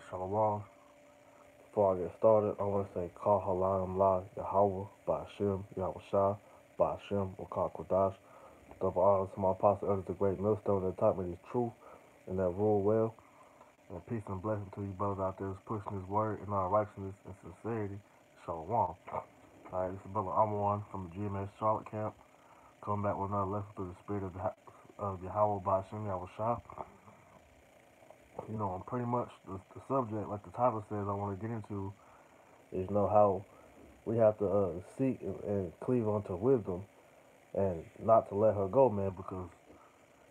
Shalom. Before I get started, I want to say Kal Halayim La Yahweh Ba'Shem Yahweh Shah Ba'Shem Wakar Kodash. Double honor to my apostle, elders, the great millstone that taught me this truth and that rule well. And peace and blessing to you brothers out there who's pushing this word in all righteousness and sincerity. Shalom. Alright, this is Brother Amwan from the GMS Charlotte camp. Coming back with another lesson through the spirit of Yahweh Ba'Shem Yahweh Shah. I'm pretty much the subject, like the title says, I want to get into is how we have to seek and cleave onto wisdom and not to let her go, man, because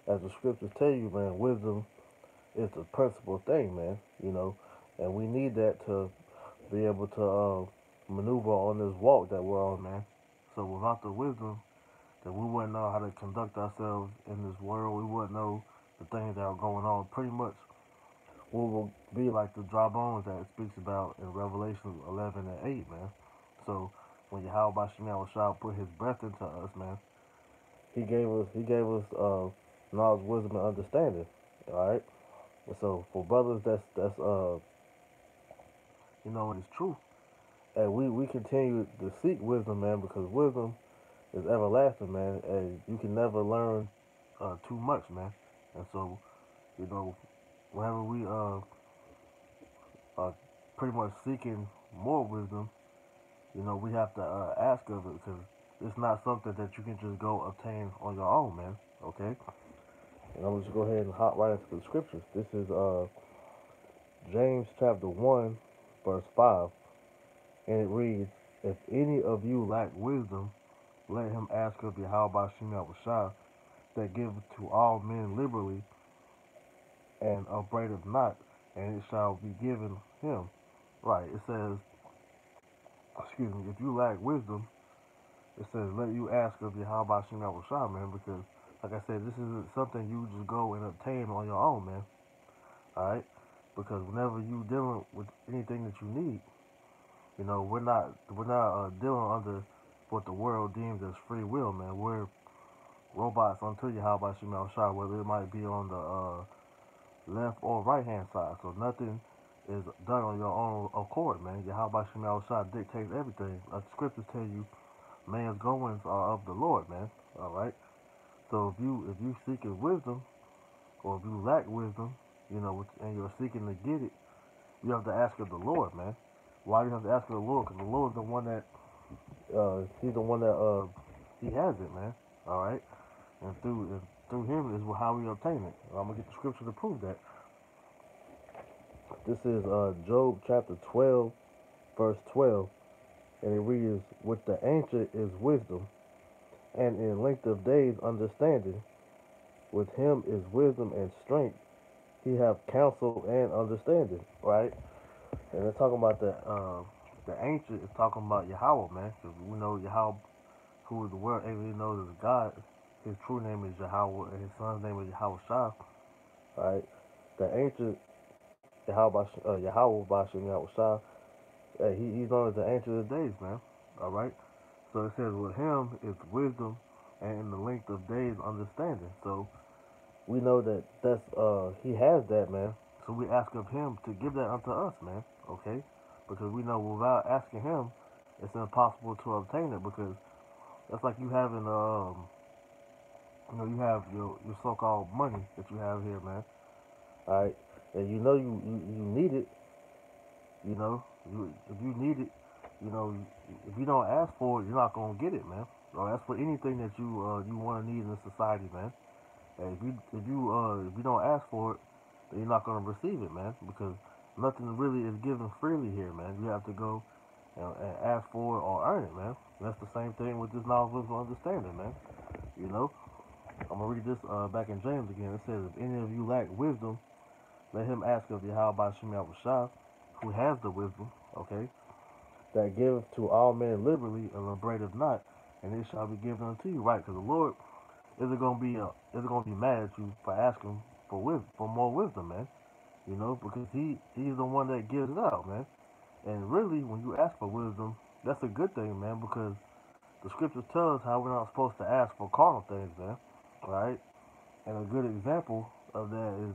as the scriptures tell you, man, wisdom is the principal thing, man, and we need that to be able to maneuver on this walk that we're on, man. So without the wisdom, then we wouldn't know how to conduct ourselves in this world. We wouldn't know the things that are going on. Pretty much, we will be like the dry bones that it speaks about in Revelation 11 and 8, man. So when Yahweh Bashim Shah put his breath into us, man, he gave us knowledge, wisdom, and understanding. All right. And so for brothers, that's it's truth, and we continue to seek wisdom, man, because wisdom is everlasting, man, and you can never learn too much, man. And so you know whenever we are pretty much seeking more wisdom, we have to ask of it because it's not something that you can just go obtain on your own, man. Okay? And I'm just go ahead and hop right into the scriptures. This is James chapter 1, verse 5. And it reads, if any of you lack wisdom, let him ask of Yahweh Bashim Yahushua, that giveth to all men liberally, and upbraideth not, and it shall be given him. Right, it says, if you lack wisdom, it says, let you ask of Yahweh Bashim Yahushua, man, because, like I said, this isn't something you just go and obtain on your own, man. Alright? Because whenever you dealing with anything that you need, we're not dealing under what the world deems as free will, man. We're robots unto Yahweh Bashim Yahushua, whether it might be on the left or right hand side. So nothing is done on your own accord, man. Yahweh Bashim Yahushua dictates everything. Like the scriptures tell you, man's goings are of the Lord, man. All right. So if you seeking wisdom, or if you lack wisdom, and you're seeking to get it, you have to ask of the Lord, man. Why do you have to ask of the Lord? Because the Lord is the one that he's the one that he has it, man. All right. And through him is how we obtain it. I'm gonna get the scripture to prove that. This is Job chapter 12, verse 12, and it reads, with the ancient is wisdom, and in length of days understanding. With him is wisdom and strength. He have counsel and understanding. Right? And they're talking about the ancient is talking about Yahweh, man. Because we know Yahweh, who is the world already knows as God. His true name is Yahweh, and his son's name is Yahweh Shah. Right? The ancient Yahweh Bashim Yahweh Shah. He's known as the ancient of days, man. All right. So it says with him is wisdom, and in the length of days understanding. So we know that's he has that, man. So we ask of him to give that unto us, man. Okay, because we know without asking him, it's impossible to obtain it. Because that's like you having you have your so-called money that you have here, man. All right, and you need it. If you need it, you know, if you don't ask for it, you're not gonna get it, man. Or that's for anything that you want to need in society, man. And if you don't ask for it, then you're not gonna receive it, man. Because nothing really is given freely here, man. You have to go and ask for it or earn it, man. And that's the same thing with this knowledge of understanding, man. You know, I'm gonna read this back in James again. It says, if any of you lack wisdom, let him ask of Yahweh Bashim Yahushua, who has the wisdom, okay, that giveth to all men liberally and upbraideth not, and it shall be given unto you. Right? Because the Lord isn't gonna be mad at you for asking for wisdom, for more wisdom, man. Because he's the one that gives it out, man. And really, when you ask for wisdom, that's a good thing, man, because the scriptures tell us how we're not supposed to ask for carnal things, man. Right? And a good example of that is,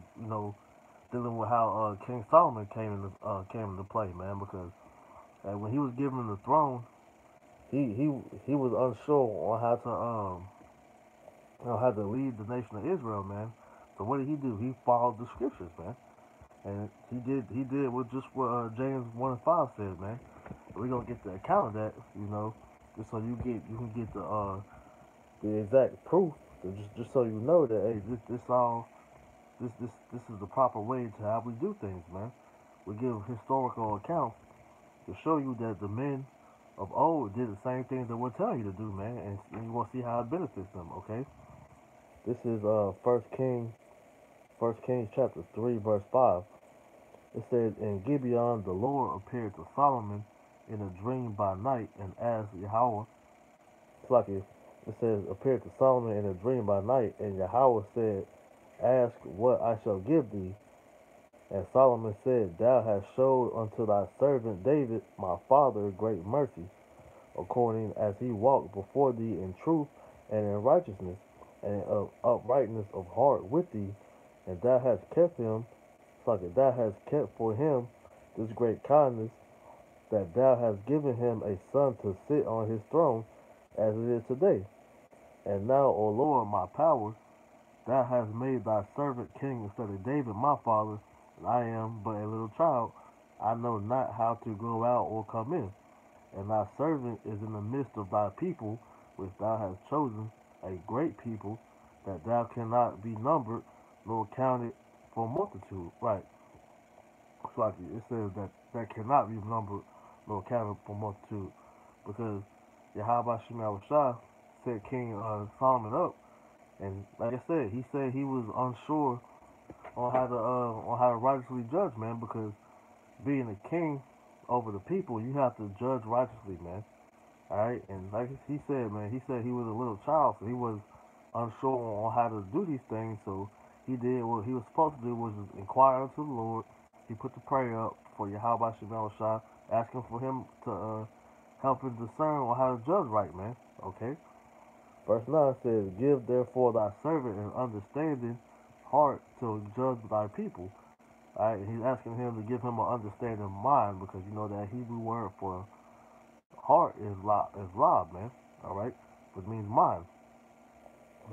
dealing with how King Solomon came into play, man. Because when he was given the throne, he was unsure on how to lead the nation of Israel, man. So what did he do? He followed the scriptures, man, and he did what just what James 1:5 said, man. We're gonna get the account of that, just so you can get the exact proof, just so you know that hey, this is the proper way to how we do things, man. We give historical accounts to show you that the men of old did the same things that we're telling you to do, man, and you want to see how it benefits them. Okay, this is First Kings chapter 3 verse 5. It says, "In Gibeon the Lord appeared to Solomon in a dream by night and asked Yahweh." It's like it says, "Appeared to Solomon in a dream by night, and Yahweh said, Ask what I shall give thee." And Solomon said, "Thou hast showed unto thy servant David my father great mercy, according as he walked before thee in truth and in righteousness, and of uprightness of heart with thee. And thou hast kept him, like thou hast kept for him this great kindness, that thou hast given him a son to sit on his throne, as it is today. And now, O Lord, my power, thou hast made thy servant king instead of David my father, and I am but a little child. I know not how to go out or come in. And thy servant is in the midst of thy people, which thou hast chosen, a great people, that thou cannot be numbered nor counted for multitude." Right. It's like it says that cannot be numbered nor counted for multitude, because Yahweh Shem Shah set King Solomon up, and like I said he was unsure on how to righteously judge, man, because being a king over the people, you have to judge righteously, man. All right, and like he said, man, he said he was a little child, so he was unsure on how to do these things. So he did what he was supposed to do, was inquire unto the Lord. He put the prayer up for Yahweh Shem Shah, asking for him to help him discern on how to judge right, man. Okay. Verse 9 says, "Give therefore thy servant an understanding heart to judge thy people." All right, and he's asking him to give him an understanding mind, because you know that Hebrew word for heart is lob, man. All right, which means mind.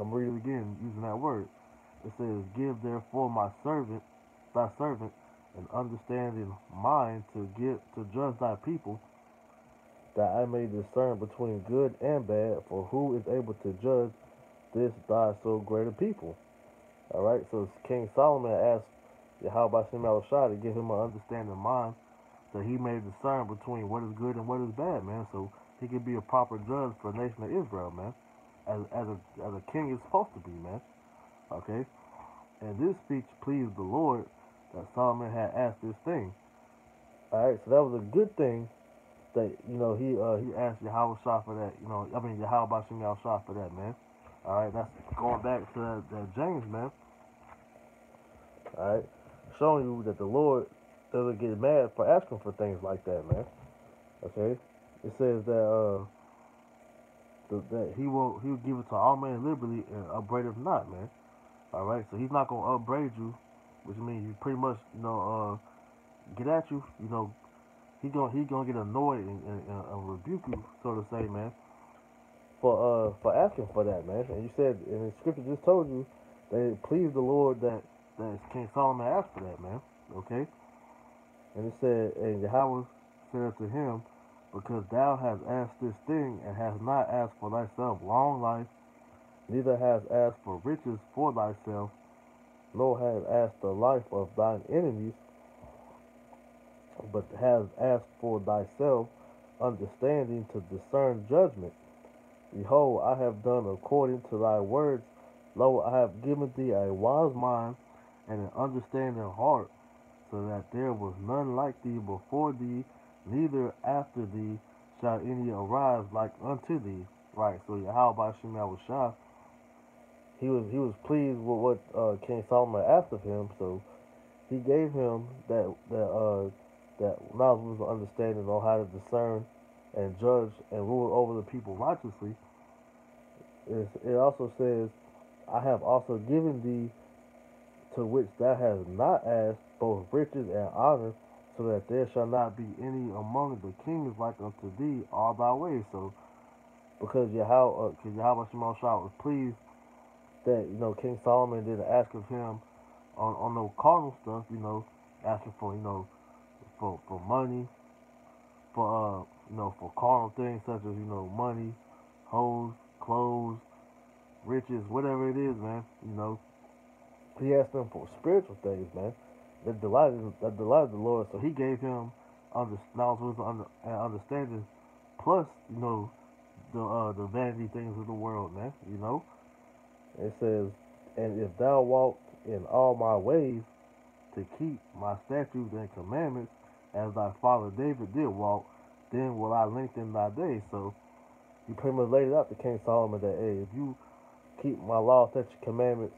I'm reading it again using that word. It says, "Give therefore thy servant, an understanding mind to judge thy people, that I may discern between good and bad. For who is able to judge this thy so great a people?" All right, so King Solomon asked Yahweh Shem Shah to give him an understanding mind, that he may discern between what is good and what is bad, man. So he could be a proper judge for the nation of Israel, man, as a king is supposed to be, man. Okay, and this speech pleased the Lord, that Solomon had asked this thing. All right, so that was a good thing that he asked Yahweh Shah for that. Yahweh Shem Shah for that, man. All right, that's going back to that James, man. All right, showing you that the Lord doesn't get mad for asking for things like that, man. Okay, it says that that he will give it to all men liberally and upbraideth not, man. All right, so he's not gonna upbraid you, which means he pretty much get at you. He gonna get annoyed and rebuke you, so to say, man, for asking for that, man. And you said, and the scripture just told you that it pleased the Lord that King Solomon asked for that, man. Okay, and it said, and Yahweh said to him, "Because thou hast asked this thing, and hast not asked for thyself long life, neither hast asked for riches for thyself, nor hast asked the life of thine enemies, but hast asked for thyself understanding to discern judgment. Behold, I have done according to thy words. Lo, I have given thee a wise mind and an understanding heart, so that there was none like thee before thee, neither after thee shall any arise like unto thee." Right. So Yahweh Shem Shah, he was pleased with what King Solomon asked of him, so he gave him that knowledge and understanding on how to discern and judge and rule over the people righteously. It also says, "I have also given thee to which thou hast not asked both riches and honor, so that there shall not be any among the kings like unto thee all thy ways. So because Yahweh Shema Shah was pleased that King Solomon didn't ask of him on no carnal stuff, asking for for money, for for carnal things such as money, hoes, clothes, riches, whatever it is, man. He asked him for spiritual things, man. That delighted the Lord. So He gave him knowledge, wisdom, and understanding, plus the vanity things of the world, man. It says, and if thou walk in all my ways to keep my statutes and commandments, as thy father David did walk, then will I lengthen thy days. So He pretty much laid it out to King Solomon that, hey, if you keep my law, statutes, commandments,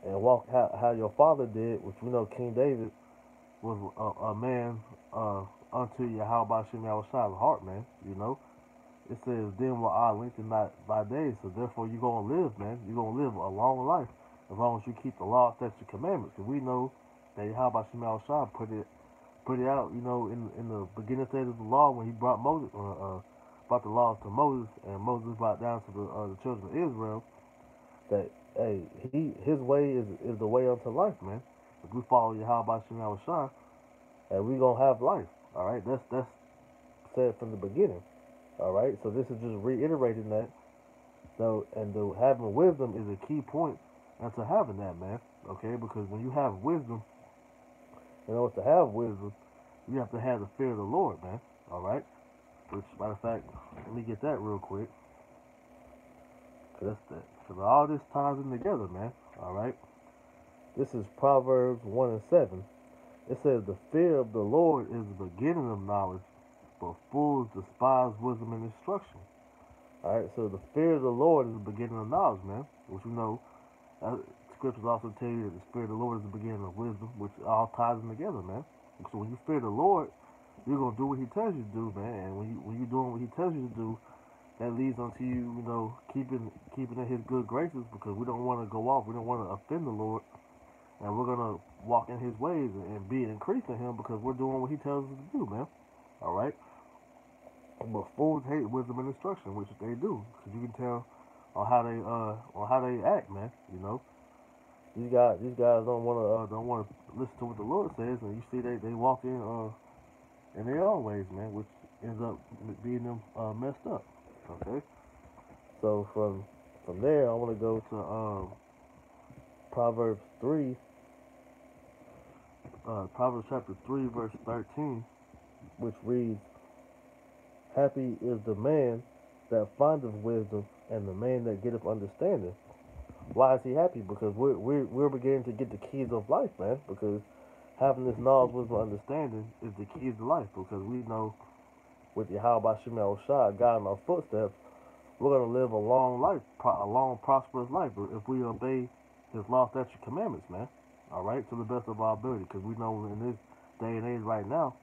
and walk how your father did, which we know King David was a man unto Yahweh Shem Yahweh's heart, man. It says, then will I lengthen thy days. So therefore you're going to live, man. You're going to live a long life as long as you keep the law, statutes, commandments. Because we know that Yahweh Shem Yahweh put it out, in the beginning stage of the law when He brought brought the laws to Moses, and Moses brought down to the children of Israel that, hey, his way is the way unto life, man. If we follow Yahweh Shem Yahweh, and we gonna have life. All right, that's said from the beginning. All right, so this is just reiterating that, though, and having wisdom is a key point into having that, man. Okay, because when you have wisdom, in order to have wisdom, you have to have the fear of the Lord, man. All right, which, matter of fact, let me get that real quick. Because all this ties in together, man. All right. This is Proverbs 1 and 7. It says, the fear of the Lord is the beginning of knowledge, but fools despise wisdom and instruction. All right. So the fear of the Lord is the beginning of knowledge, man. Which scriptures also tell you that the fear of the Lord is the beginning of wisdom, which all ties in together, man. So when you fear the Lord, you're gonna do what He tells you to do, man. And when you're doing what He tells you to do, that leads unto you, keeping in His good graces, because we don't want to go off. We don't want to offend the Lord, and we're gonna walk in His ways and be increased in Him because we're doing what He tells us to do, man. All right. But fools hate wisdom and instruction, which they do, because you can tell on how they act, man. These guys don't want to listen to what the Lord says, and you see they walk in their own ways, man, which ends up being them messed up. Okay. So from there, I want to go to Proverbs 3, Proverbs chapter 3, verse 13, which reads, happy is the man that findeth wisdom, and the man that getteth understanding. Why is he happy? Because we're beginning to get the keys of life, man. Because having this knowledge, wisdom, understanding is the keys to life. Because we know with Yahweh Shem Shah guiding our footsteps, we're gonna live a long life, a long prosperous life, if we obey His law, statutes, commandments, man. All right, to the best of our ability. Because we know in this day and age right now,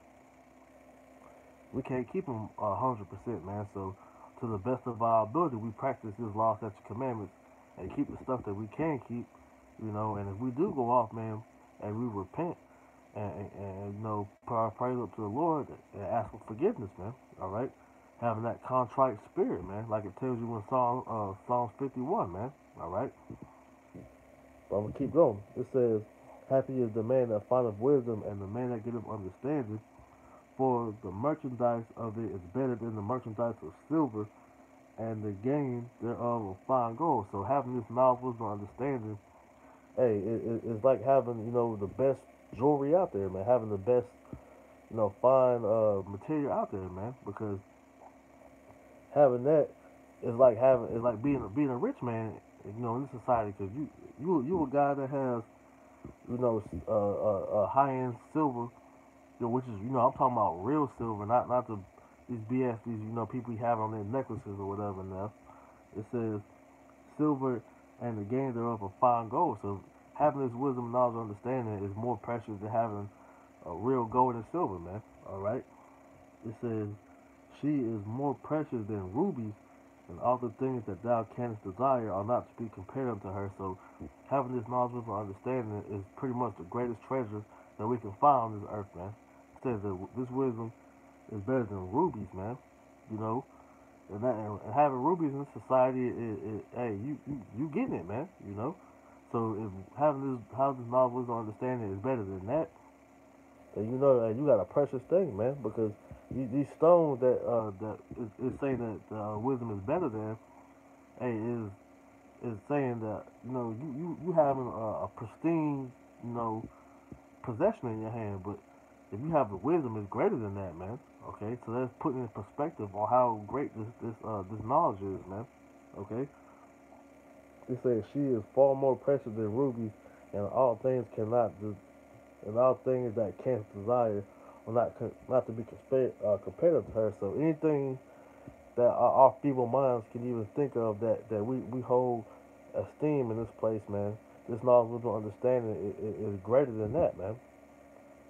we can't keep them 100%, man. So to the best of our ability, we practice His law, statutes, commandments, and keep the stuff that we can keep, and if we do go off, man, and we repent and put our praise up to the Lord and ask for forgiveness, man. All right, having that contrite spirit, man, like it tells you in Psalms 51, man. All right, but I'm gonna keep going. It says, happy is the man that findeth wisdom, and the man that getteth understanding, for the merchandise of it is better than the merchandise of silver, and the gain thereof of fine gold. So having this knowledge, wisdom, understanding, hey, it's like having the best jewelry out there, man. Having the best fine material out there, man. Because having that is like being a rich man, in this society. Because you a guy that has high end silver, which is I'm talking about real silver, not these BS people have on their necklaces or whatever. Now it says silver and the gain thereof of fine gold. So having this wisdom, knowledge, understanding is more precious than having a real gold and silver, man. All right. It says she is more precious than rubies, and all the things that thou canst desire are not to be compared unto her. So having this knowledge, wisdom, and understanding is pretty much the greatest treasure that we can find on this earth, man. It says that this wisdom is better than rubies, man. You know, and having rubies in society, hey, you getting it, man. You know, so if having this knowledge, wisdom, understanding is better than that, then you know you got a precious thing, man. Because these stones that is saying that wisdom is better than, hey, is saying that you having a pristine you know possession in your hand, but if you have the wisdom, it's greater than that, man. Okay, so that's putting in perspective on how great this knowledge is, man. Okay, it says she is far more precious than rubies, and all things and all things that can't desire are not to be compared to her. So anything that our feeble minds can even think of that we hold esteem in this place, man. This knowledge, wisdom, understanding is greater than that, man.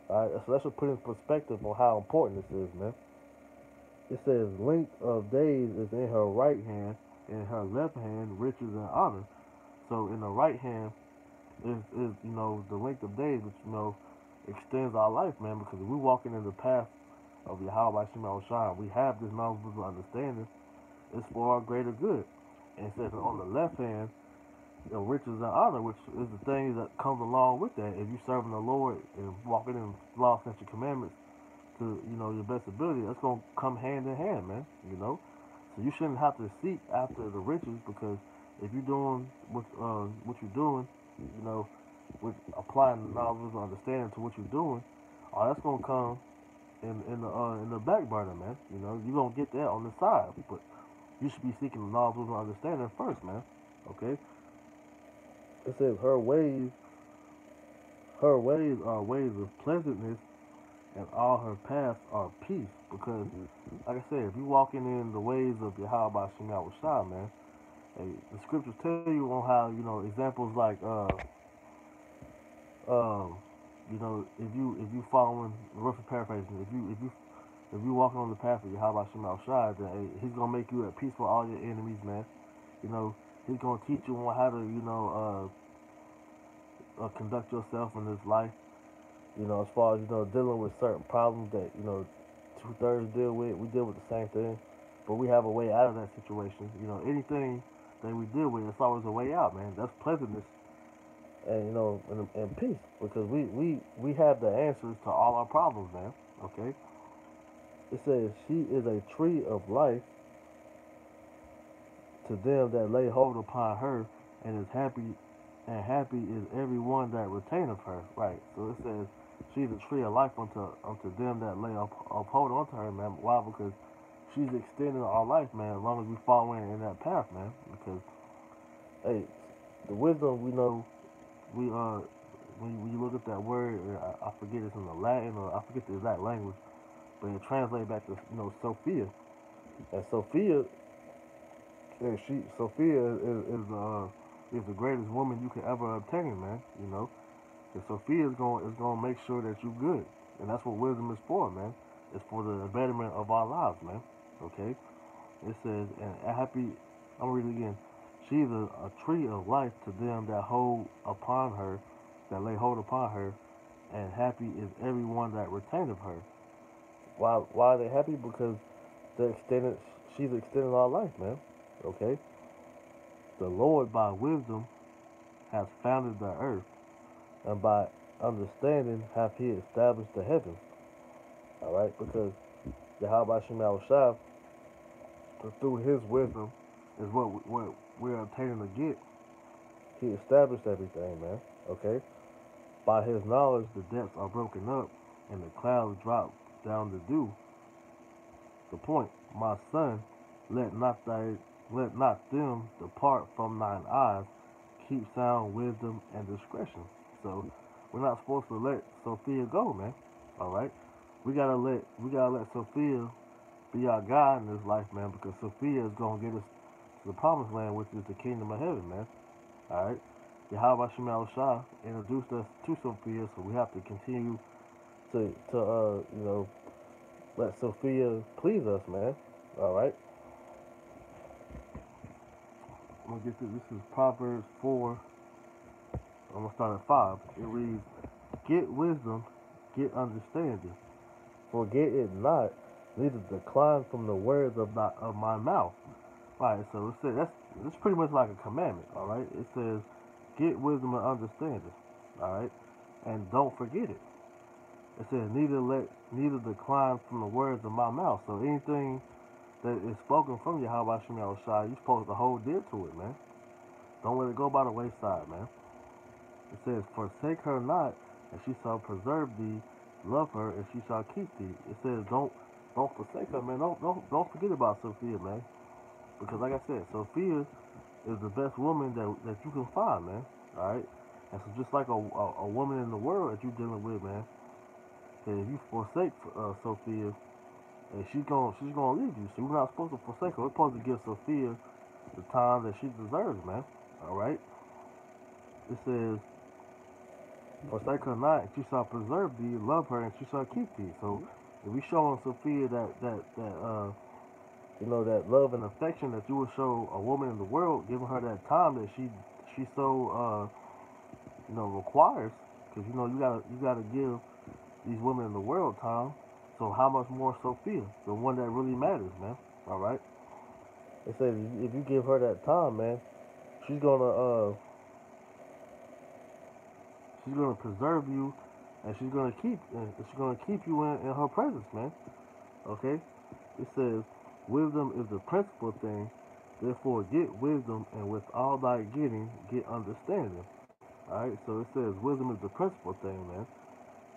All right, so that's what put in perspective on how important this is, man. It says length of days is in her right hand, in her left hand riches and honor. So in the right hand is the length of days, which extends our life, man. Because if we're walking in the path of Yahweh Shema Shai, we have this knowledge, wisdom, understanding. It's for our greater good. And it says on the left hand, riches and honor, which is the things that comes along with that. If you serving the Lord and walking in law, statutes, and commandments to your best ability, that's gonna come hand in hand, man. So you shouldn't have to seek after the riches because if you're doing what you're doing, you know, with applying the knowledge and understanding to what you're doing, that's gonna come in the back burner, man. You're gonna get that on the side, but you should be seeking the knowledge and understanding first, man. Okay. It says her ways are ways of pleasantness, and all her paths are peace. Because, like I said, if you walking in the ways of Yahweh Shem Shai, man, hey, the scriptures tell you on how examples like if you following roughly paraphrasing, if you walking on the path of Yahweh Shem Shai, then hey, he's gonna make you at peace with all your enemies, man. You know, he's gonna teach you on how to conduct yourself in this life. As far as dealing with certain problems that two thirds deal with, we deal with the same thing, but we have a way out of that situation. Anything that we deal with, it's always a way out, man. That's pleasantness and and peace because we have the answers to all our problems, man. Okay. It says she is a tree of life to them that lay hold upon her, and is happy, and happy is every one that retaineth her. Right. So it says she's a tree of life unto them that lay uphold onto her, man. Why? Because she's extending our life, man. As long as we follow in that path, man. Because hey, the wisdom we know, we when you look at that word, I forget it's in the Latin or I forget the exact language, but it translates back to Sophia, and Sophia and Sophia is the greatest woman you can ever obtain, man. And Sophia is gonna make sure that you good, and that's what wisdom is for, man. It's for the betterment of our lives, man. Okay. It says, and happy. I'm gonna read it again. She's a tree of life to them that hold upon her, that lay hold upon her, and happy is everyone that retaineth her. Why are they happy? Because they're extended. She's extending our life, man. Okay. The Lord by wisdom has founded the earth, and by understanding hath he established the heavens. All right, because Yahweh Shem Shai, through his wisdom, is what we're obtaining to get. He established everything, man. Okay. By his knowledge, the depths are broken up, and the clouds drop down the dew. The point, my son, let not thy let not them depart from thine eyes. Keep sound wisdom and discretion. So we're not supposed to let Sophia go, man. All right, we gotta let Sophia be our guide in this life, man, because Sophia is gonna get us to the promised land, which is the kingdom of heaven, man. All right. Yahweh Shem Shah introduced us to Sophia, so we have to continue to let Sophia please us, man. All right. I'm gonna get to this is Proverbs 4. I'm gonna start at 5. It reads, "Get wisdom, get understanding. Forget it not, neither decline from the words of my mouth." All right, so it says it's pretty much like a commandment. All right, it says, "Get wisdom and understanding." All right, and don't forget it. It says, neither decline from the words of my mouth." So anything that is spoken from you, how about Shemel Shai, you're supposed to hold dear to it, man. Don't let it go by the wayside, man. It says, "Forsake her not, and she shall preserve thee. Love her, and she shall keep thee." It says, don't forsake her, man. Don't forget about Sophia, man. Because like I said, Sophia is the best woman that you can find, man. All right. And so just like a woman in the world that you're dealing with, man, that if you forsake Sophia, and she's gonna leave you. So we're not supposed to forsake her. We're supposed to give Sophia the time that she deserves, man. All right. It says, "Forsake her not, and she shall preserve thee. Love her, and she shall keep thee." So if we showing Sophia that love and affection that you would show a woman in the world, giving her that time that she so requires, because you gotta give these women in the world time. So how much more Sophia, the one that really matters, man? All right. It says if you give her that time, man, she's gonna preserve you, and she's gonna keep you in her presence, man. Okay. It says wisdom is the principal thing. Therefore, get wisdom, and with all thy getting, get understanding. All right. So it says wisdom is the principal thing, man.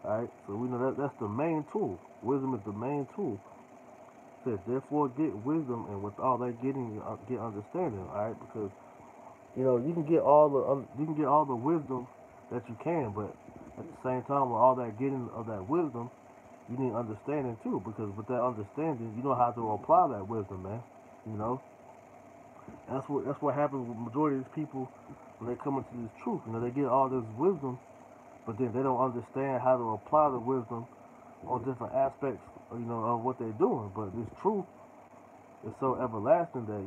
All right. So we know that's the main tool. Wisdom is the main tool. It says therefore get wisdom, and with all thy getting, get understanding. All right. Because you can get all the wisdom that you can, but at the same time, with all that getting of that wisdom, you need understanding too. Because with that understanding, you know how to apply that wisdom, man. You know, and that's what happens with the majority of these people when they come into this truth. They get all this wisdom, but then they don't understand how to apply the wisdom on different aspects, of what they're doing. But this truth is so everlasting that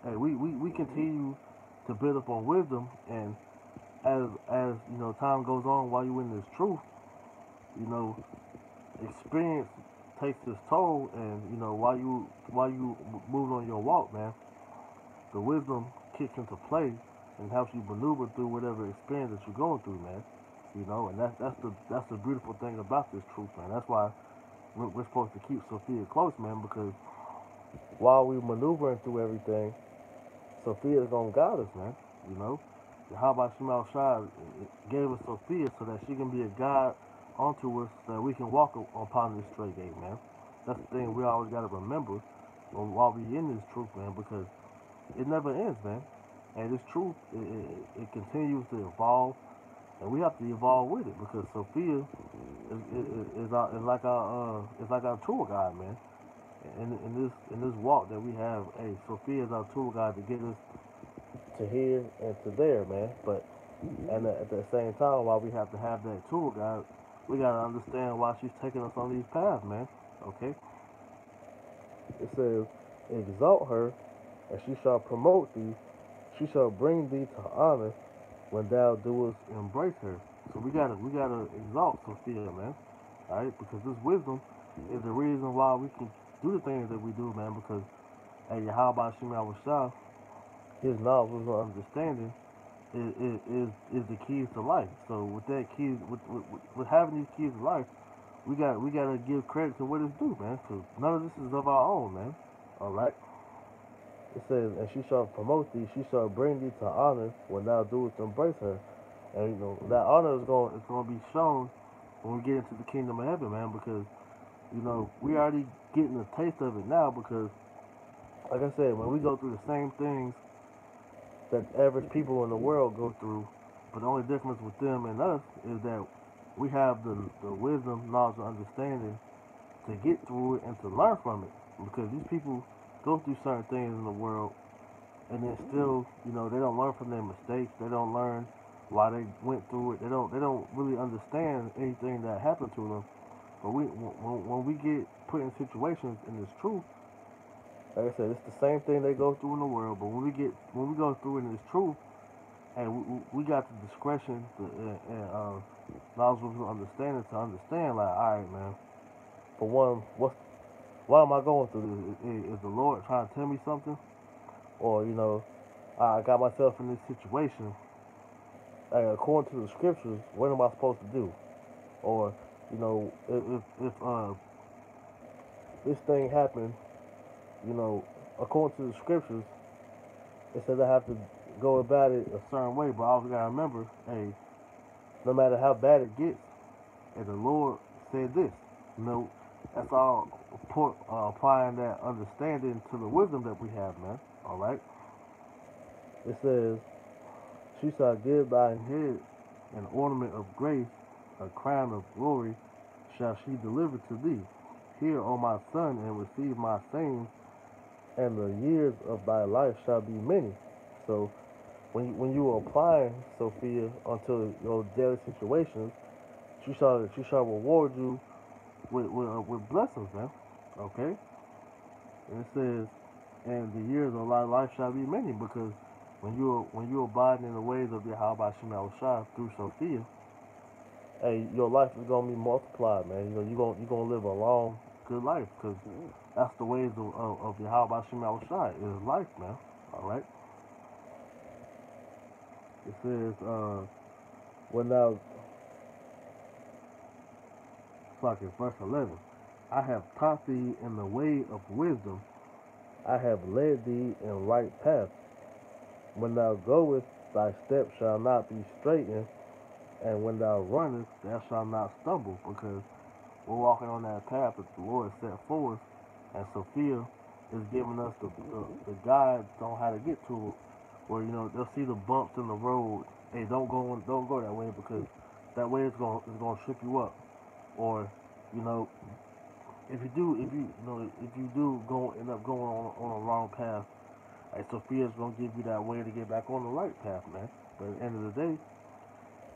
hey, we continue to build up on wisdom, and as time goes on while you're in this truth, you know experience takes its toll, and while you move on your walk, man, the wisdom kicks into play and helps you maneuver through whatever experience that you're going through, man. And that's the beautiful thing about this truth, man. That's why we're supposed to keep Sophia close, man, because while we maneuvering through everything, Sophia's gonna guide us, man. You know, how about Shemal Shai gave us Sophia so that she can be a guide onto us, so that we can walk upon this straight gate, man. That's the thing we always gotta remember while we in this truth, man, because it never ends, man. And this truth, it continues to evolve, and we have to evolve with it, because Sophia is like our tour guide, man. In this walk that we have, hey, Sophia is our tour guide to get us to here and to there, man. But and at the same time, while we have to have that tour guide, we gotta understand why she's taking us on these paths, man. Okay. It says, "Exalt her, and she shall promote thee. She shall bring thee to honor when thou doest embrace her." So we gotta exalt Sophia, man. All right, because this wisdom is the reason why we can do the things that we do, man. Because hey, how about Shema Shah? His knowledge and understanding is the keys to life. So with that keys, with having these keys to life, we gotta give credit to what it's due, man. Because none of this is of our own, man. All right. It says, "And she shall promote thee; she shall bring thee to honor when thou doest embrace her." And that honor is going to be shown when we get into the kingdom of heaven, man. Because we already getting a taste of it now. Because like I said, when we go through the same things that average people in the world go through, but the only difference with them and us is that we have the wisdom, knowledge, and understanding to get through it and to learn from it. Because these people go through certain things in the world, and then still, they don't learn from their mistakes. They don't learn why they went through it. They don't really understand anything that happened to them. But when we get put in situations in this truth, Like I said, it's the same thing they go through in the world, but when we go through in this truth, and we got the discretion and knowledge of understanding to understand. Like, all right, man. For one, why am I going through this? Is the Lord trying to tell me something, or I got myself in this situation? According to the scriptures, what am I supposed to do? Or if this thing happened, you know, according to the scriptures, it says I have to go about it a certain way. But I always gotta remember, hey, no matter how bad it gets, and the Lord said this, that's all applying that understanding to the wisdom that we have, man. All right. It says, "She shall give thy head an ornament of grace, a crown of glory shall she deliver to thee. Hear, O my son, and receive my sayings, and the years of thy life shall be many." So when you apply Sophia unto your daily situations, she shall reward you with blessings, man. Okay, and it says, and the years of thy life shall be many, because when you abide in the ways of Yahweh Shema Shai through Sophia, hey, your life is gonna be multiplied, man. You're gonna live a long, good life, because that's the ways of Yahweh Shema Shai is life, man. All right. It says, when thou, like in verse 11, I have taught thee in the way of wisdom, I have led thee in right path. When thou goest, thy steps shall not be straitened, and when thou runnest, thou shalt not stumble, because we're walking on that path that the Lord set for us, and Sophia is giving us the guides on how to get to it. Where they'll see the bumps in the road. Hey, don't go that way, because that way it's gonna trip you up. Or you know if you do go end up going on a wrong path, like Sophia's gonna give you that way to get back on the right path, man. But at the end of the day,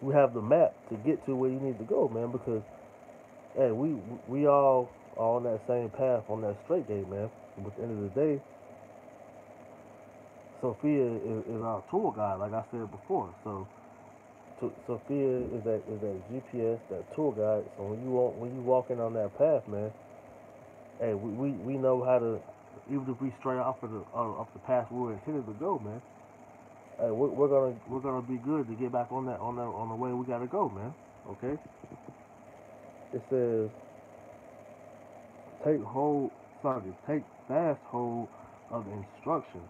we have the map to get to where you need to go, man. Because hey, we all are on that same path, on that straight gate, man. But at the end of the day, Sophia is our tour guide, like I said before. So Sophia is that GPS, that tour guide. So when you walking on that path, man, hey, we know how to. Even if we stray off the path we were intended to go, man. Hey, we're gonna be good to get back on the way we gotta go, man. Okay. It says, take fast hold of instruction.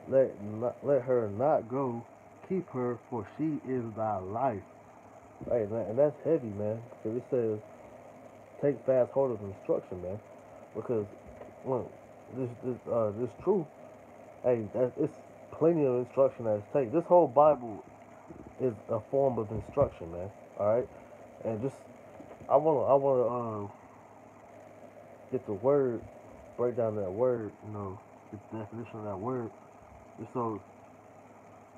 Let her not go. Keep her, for she is thy life. Hey, man, and that's heavy, man. Because it says, take fast hold of instruction, man. Because well, this truth, hey, it's plenty of instruction that's take. This whole Bible is a form of instruction, man. All right, and just I wanna get the word, break down that word, get the definition of that word, just so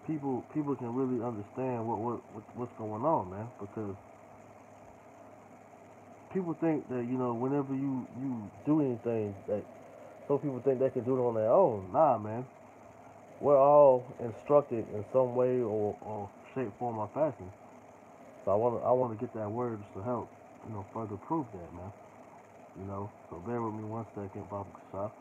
people can really understand what's going on, man. Because people think that whenever you do anything, that some people think they can do it on their own. Nah, man. We're all instructed in some way or shape, form, or fashion. So I want to get that word just to help further prove that, man. So bear with me 1 second, Baba Kasha.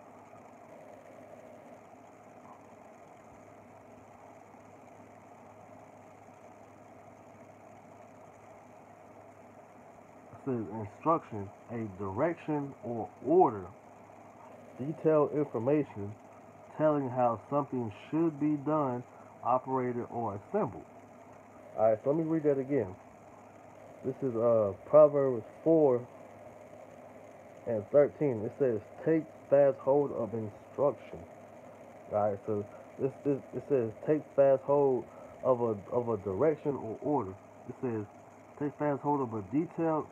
It says instruction, a direction or order, detailed information telling how something should be done, operated, or assembled. All right, so let me read that again. This is Proverbs 4:13. It says, "Take fast hold of instruction." All right, so this it says, "Take fast hold of a direction or order." It says, "Take fast hold of detailed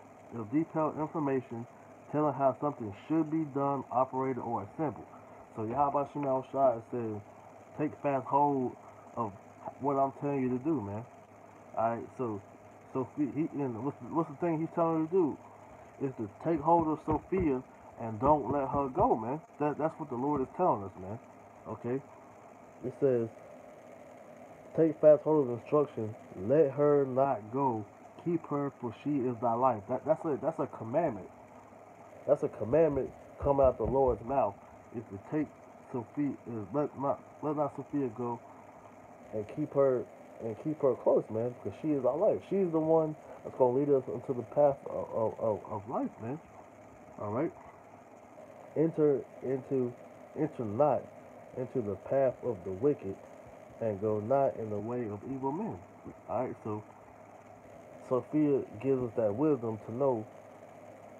information telling how something should be done, operated, or assembled." So Yahweh Shema Shai says, "Take fast hold of what I'm telling you to do, man." All right, so what's the thing he's telling you to do is to take hold of Sophia and don't let her go, man. That's what the Lord is telling us, man. Okay, it says, take fast hold of instruction, let her not go, keep her, for she is thy life. That's a commandment. That's a commandment come out the Lord's mouth. Is to take Sophia, let not Sophia go, and keep her close, man, because she is our life. She's the one that's gonna lead us into the path of life, man. All right, enter into enter not into the path of the wicked, and go not in the way of evil men. All right, so Sophia gives us that wisdom to know,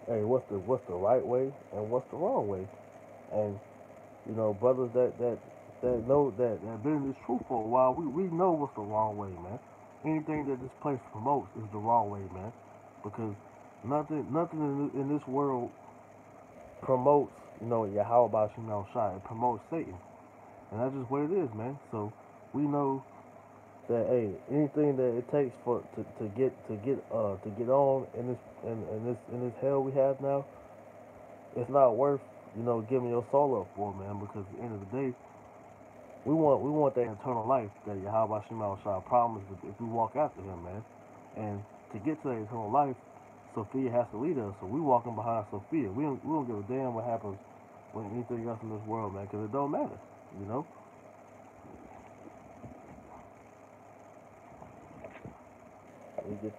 hey, what's the right way and what's the wrong way, and brothers that know that been in this truth for a while, we know what's the wrong way, man. Anything that this place promotes is the wrong way, man, because nothing in this world promotes, Yahweh Bashim Al Shai. It promotes Satan, and that's just what it is, man. So we know that, hey, anything that it takes to get on in this hell we have now, it's not worth giving your soul up for, man. Because at the end of the day, we want that eternal life that Yahweh Shema Shah promised if we walk after Him, man. And to get to that eternal life, Sophia has to lead us. So we walking behind Sophia. We don't give a damn what happens with anything else in this world, man, because it don't matter, you know. We get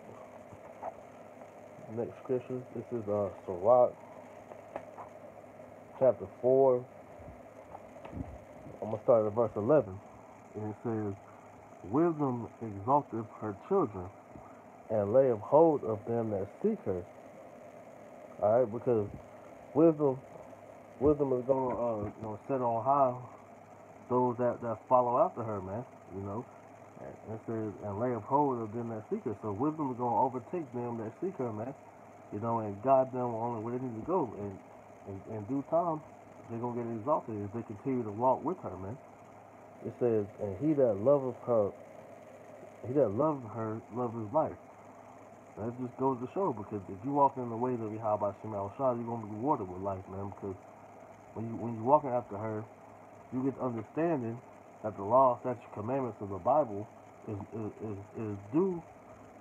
the next scripture. This is Sirach chapter 4. I'm gonna start at verse 11, and it says, "Wisdom exalteth her children, and layeth hold of them that seek her." All right, because wisdom, wisdom is gonna set on high those that follow after her, man. You know, and it says, "And lay hold of them that seek her." So wisdom is gonna overtake them that seek her, man. And guide them on where they need to go, and in due time, they're gonna get exalted if they continue to walk with her, man. It says, "And he that loveth her, love his life." That just goes to show, because if you walk in the ways of Yahweh Shema Shah, you're gonna be rewarded with life, man. Because when you walking after her, you get understanding that the law, statutes, commandments of the Bible is due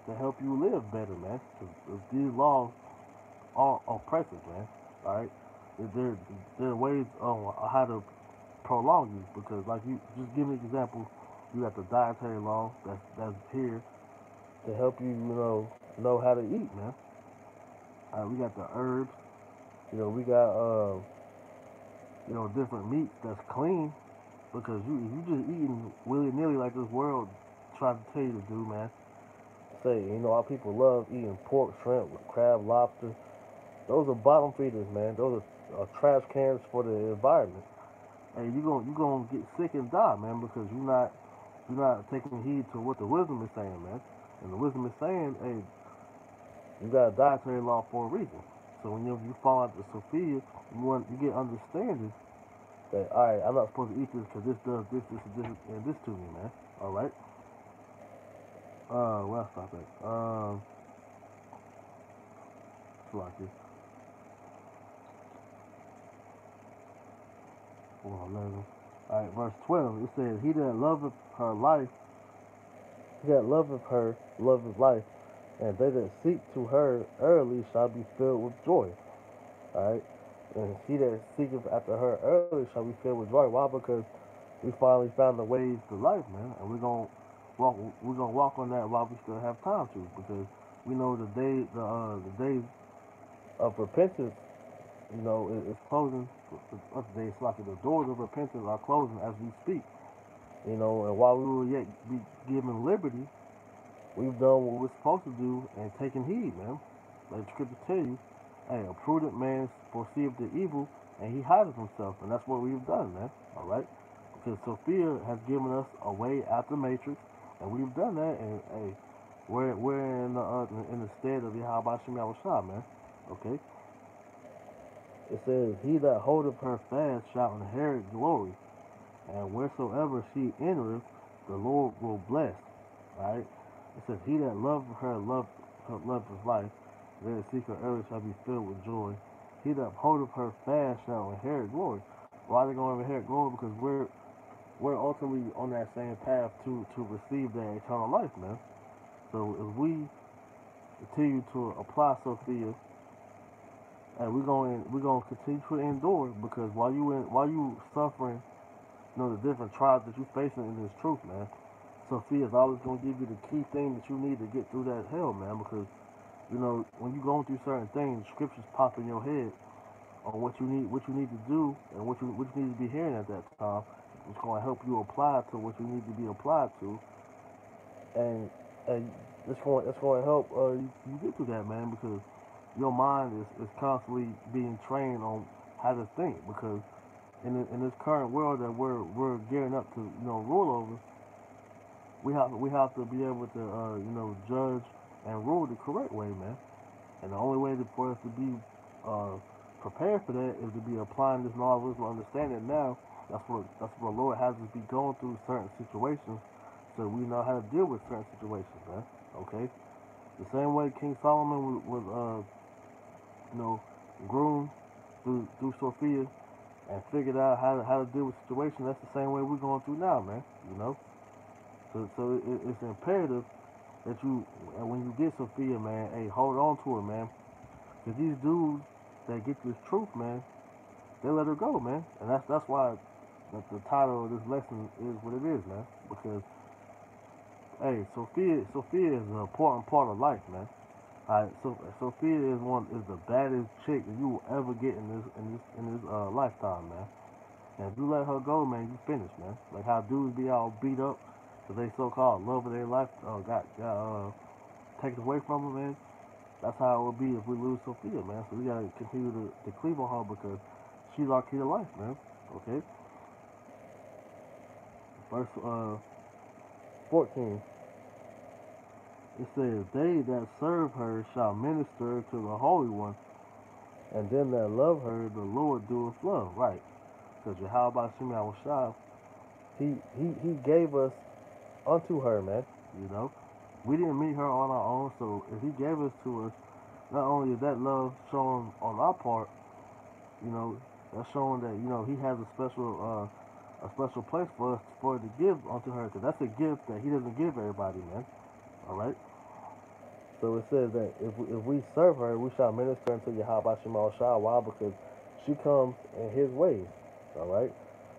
to help you live better, man. Because these laws are oppressive, man. All right, there are ways on how to prolong you, because, like, you just give me an example. You got the dietary law that's here to help you, know how to eat, man. We got the herbs. We got different meats that's clean, because if you just eating willy nilly like this world tries to tell you to do, man. Say, our people love eating pork, shrimp, crab, lobster. Those are bottom feeders, man. Those are trash cans for the environment. And you gonna get sick and die, man, because you're not taking heed to what the wisdom is saying, man. And the wisdom is saying, hey, you got a dietary law for a reason. So when you fall out to Sophia, you get understanding that, all right, I'm not supposed to eat this because this does and this to me, man. All right. Where I stop at? It's like this. All right, verse 12. It says, he that loveth her, loveth life, and they that seek to her early shall be filled with joy. All right, and he that seeketh after her early shall be filled with joy. Why? Because we finally found the ways to life, man, and we're gonna walk on that while we still have time to, because we know the days of repentance, is closing. The doors of repentance are closing as we speak. And while we will yet be given liberty, we've done what we're supposed to do and taken heed, man. Like the scripture tell you, hey, a prudent man foreseeth the evil, and he hideth himself, and that's what we've done, man. All right, because Sophia has given us a way out the matrix, and we've done that, and hey, we're in the stead of Yahweh Shem Shah, man. Okay, it says, "He that holdeth her fast shall inherit glory, and wheresoever she entereth, the Lord will bless." Right? It says, "He that loveth her, love his life. They that seek her early shall be filled with joy." He that upholdeth her fast shall inherit glory. Why are they going to inherit glory? Because we're ultimately on that same path to receive that eternal life, man. So if we continue to apply Sophia, and we're going to continue to endure, because while you suffering, the different trials that you facing in this truth, man. Sophia is always going to give you the key thing that you need to get through that hell, man. Because when you're going through certain things, scriptures pop in your head on what you need to do, and what you need to be hearing at that time. It's going to help you apply to what you need to be applied to, and and it's going to help you get through that, man. Because your mind is constantly being trained on how to think. Because in this current world that we're gearing up to rule over, we have to be able to judge and rule the correct way, man. And the only way for us to be uh, prepared for that is to be applying this knowledge and understanding now. That's what the Lord has us be going through certain situations, so we know how to deal with certain situations, man. Okay, the same way King Solomon was you know groomed through Sophia and figured out how to deal with situations. That's the same way we're going through now, man. So it's imperative that when you get Sophia, man, hey, hold on to her, man. Cause these dudes that get this truth, man, they let her go, man. And that's why the title of this lesson is what it is, man. Because hey, Sophia is an important part of life, man. Alright, so Sophia is the baddest chick that you will ever get in this lifetime, man. And if you let her go, man, you finished, man. Like how dudes be all beat up because they so-called love of their life got taken away from them, man. That's how it would be if we lose Sophia, man. So we gotta continue to cleave on her because she's our key to life, man. Okay. Verse 14. It says, "They that serve her shall minister to the Holy One, and them that love her, the Lord doeth love." Right. Because Yahweh Shem Yahushua, he gave us unto her, man. You know, we didn't meet her on our own, so if he gave us to us, not only is that love shown on our part, you know, that's showing that he has a special place for us to give unto her, because that's a gift that he doesn't give everybody, man. All right. So it says that if we serve her, we shall minister unto Yahweh Shema Shah. Why? Because she comes in His ways. All right.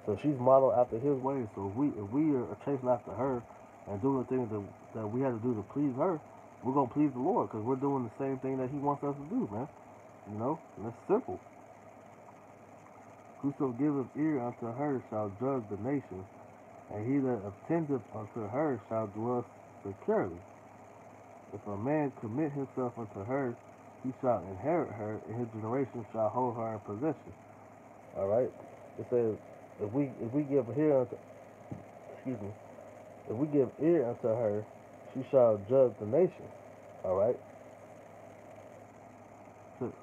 So she's modeled after His ways. So if we are chasing after her and doing the things that we have to do to please her, we're gonna please the Lord because we're doing the same thing that He wants us to do, man. And it's simple. Whoso giveth ear unto her shall judge the nations, and he that attendeth unto her shall dwell securely. If a man commit himself unto her, he shall inherit her, and his generation shall hold her in possession. All right. It says, if we give ear unto excuse me, if we give ear unto her, she shall judge the nations. All right. So,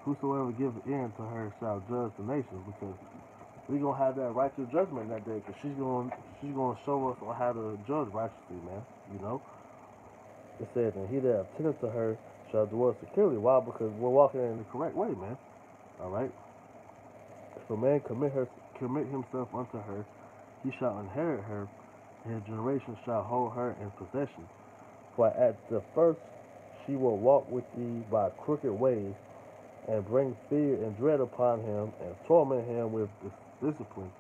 whosoever giveth ear unto her shall judge the nations, because we gonna have that righteous judgment that day, because she's gonna show us on how to judge righteously, man. You know. It says, and he that attendeth to her shall dwell securely. Why? Because we're walking in the correct way, man. All right. If a man commit himself unto her, he shall inherit her, and his generation shall hold her in possession. For at the first she will walk with thee by crooked ways, and bring fear and dread upon him, and torment him with discipline,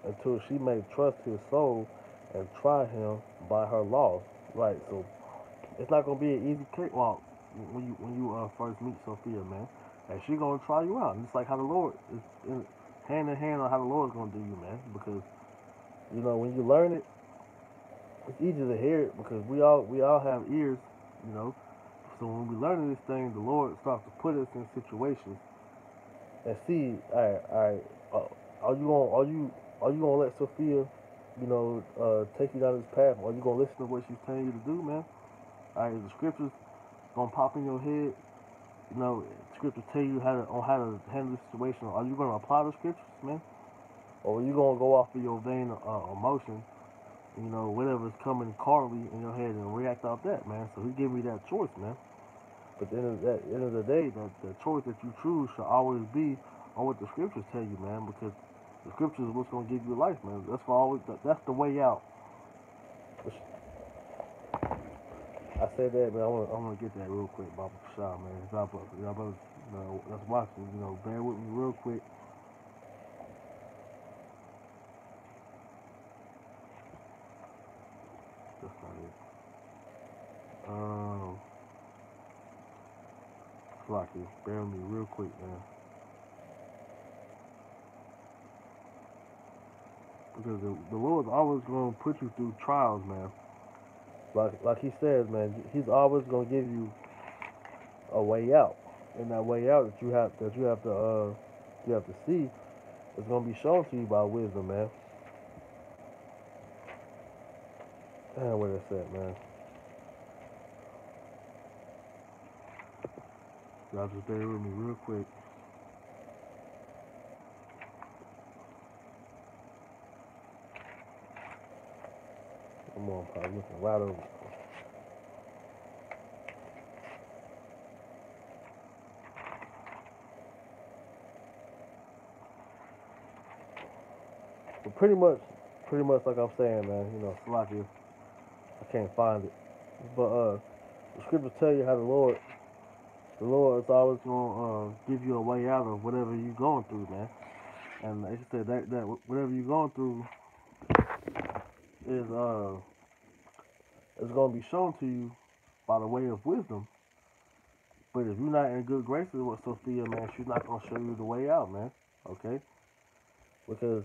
until she may trust his soul and try him by her laws. Right. So it's not gonna be an easy cakewalk when you first meet Sophia, man. And she gonna try you out. And it's like how the Lord is hand in hand on how the Lord is gonna do you, man. Because when you learn it, it's easy to hear it because we all have ears, you know. So when we learn this thing, the Lord starts to put us in situations and see, all right, are you gonna let Sophia, take you down this path? Or are you gonna listen to what she's telling you to do, man? All right, the scriptures gonna pop in your head. Scriptures tell you how to handle the situation. Are you gonna apply the scriptures, man, or are you gonna go off of your vain emotion? Whatever's coming carnally in your head and react off that, man. So he gave me that choice, man. But at the end of the day, the choice that you choose should always be on what the scriptures tell you, man, because the scriptures is what's gonna give you life, man. That's for always. That's the way out. I said that, man. I wanna get that real quick, Baba Shah, man. Y'all brothers, that's watching. Bear with me real quick. That's not it. Flocky, bear with me real quick, man. Because the Lord's always gonna put you through trials, man. Like He says, man. He's always gonna give you a way out, and that way out that you have to see is gonna be shown to you by wisdom, man. Damn, where that's at, man. Y'all just bear with me real quick. Come on, probably looking right over. But pretty much like I'm saying, man. Slocky, I can't find it, but the scriptures tell you how the Lord is always gonna give you a way out of whatever you're going through, man. And like I said, that whatever you're going through is gonna be shown to you by the way of wisdom. But if you're not in good graces with Sophia, man, she's not gonna show you the way out, man. Okay? Because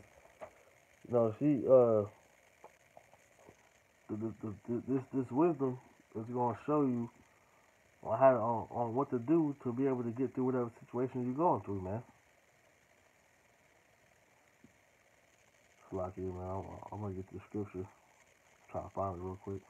she this wisdom is gonna show you on how on what to do to be able to get through whatever situation you're going through, man. It's like you, man. I'm gonna get the scripture. Try to find it real quick.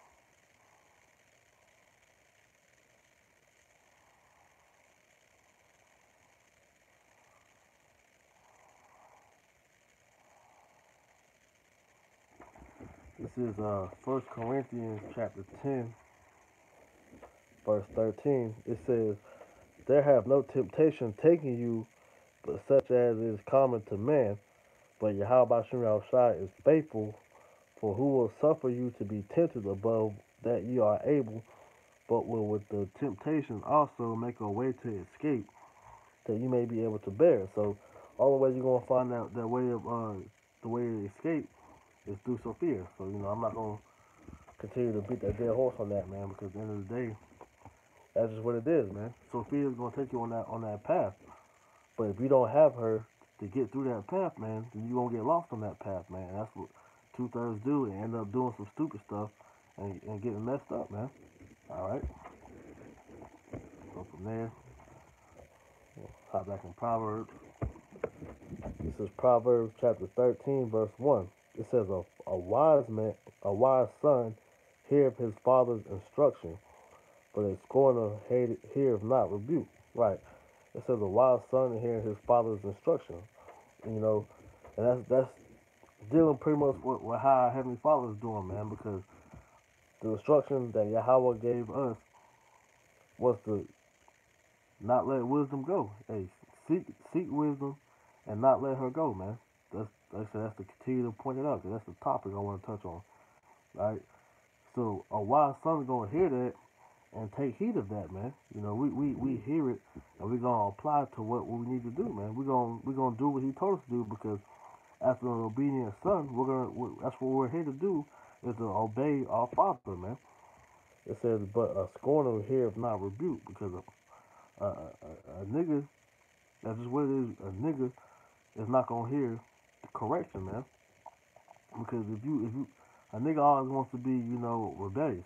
This is 1 Corinthians chapter 10, verse 13. It says, "There have no temptation taken you, but such as is common to man. But Yahweh Shem Shai is faithful, for who will suffer you to be tempted above that you are able, but will with the temptation also make a way to escape, that you may be able to bear it." So all the way you're gonna find out that way of the way to escape is through Sophia. So I'm not gonna continue to beat that dead horse on that, man, because at the end of the day, that's just what it is, man. Sophia's gonna take you on that path. But if you don't have her to get through that path, man, then you gonna get lost on that path, man. And that's what 2/3 do, and end up doing some stupid stuff and getting messed up, man. All right. So from there, hop back in Proverbs. This is Proverbs chapter 13, verse 1. It says, a wise man, a wise son, heareth his father's instruction, but a scorner heareth not rebuke. Right. It says a wise son heareth his father's instruction. You know, and that's dealing pretty much with how our Heavenly Father is doing, man, because the instruction that Yahweh gave us was to not let wisdom go. Hey, seek wisdom and not let her go, man. That's like I said, that's to continue to point it out, because that's the topic I want to touch on. Right? So a wise son's gonna hear that and take heed of that, man. We hear it and we're gonna apply it to what we need to do, man. We're gonna do what he told us to do, because as an obedient son, that's what we're here to do, is to obey our father, man. It says, but a scorner heareth not rebuke, because a nigga, that's just what it is. A nigga is not gonna hear the correction, man. Because if you a nigga always wants to be, rebellious.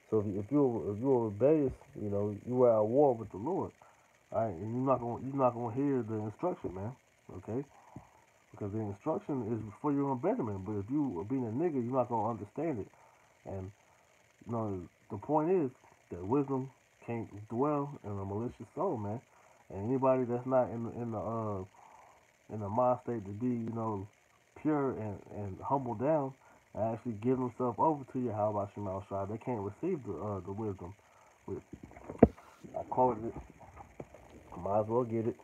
So if you're rebellious, you are at war with the Lord. All right, and you're not gonna hear the instruction, man. Okay, because the instruction is for your betterment. But if you are being a nigga, you're not gonna understand it. And the point is that wisdom can't dwell in a malicious soul, man. And anybody that's not in the mind state to be, pure and humble down, and actually give themselves over to you, how about Shemal Shai, they can't receive the wisdom. With, I quoted it. Might as well get it.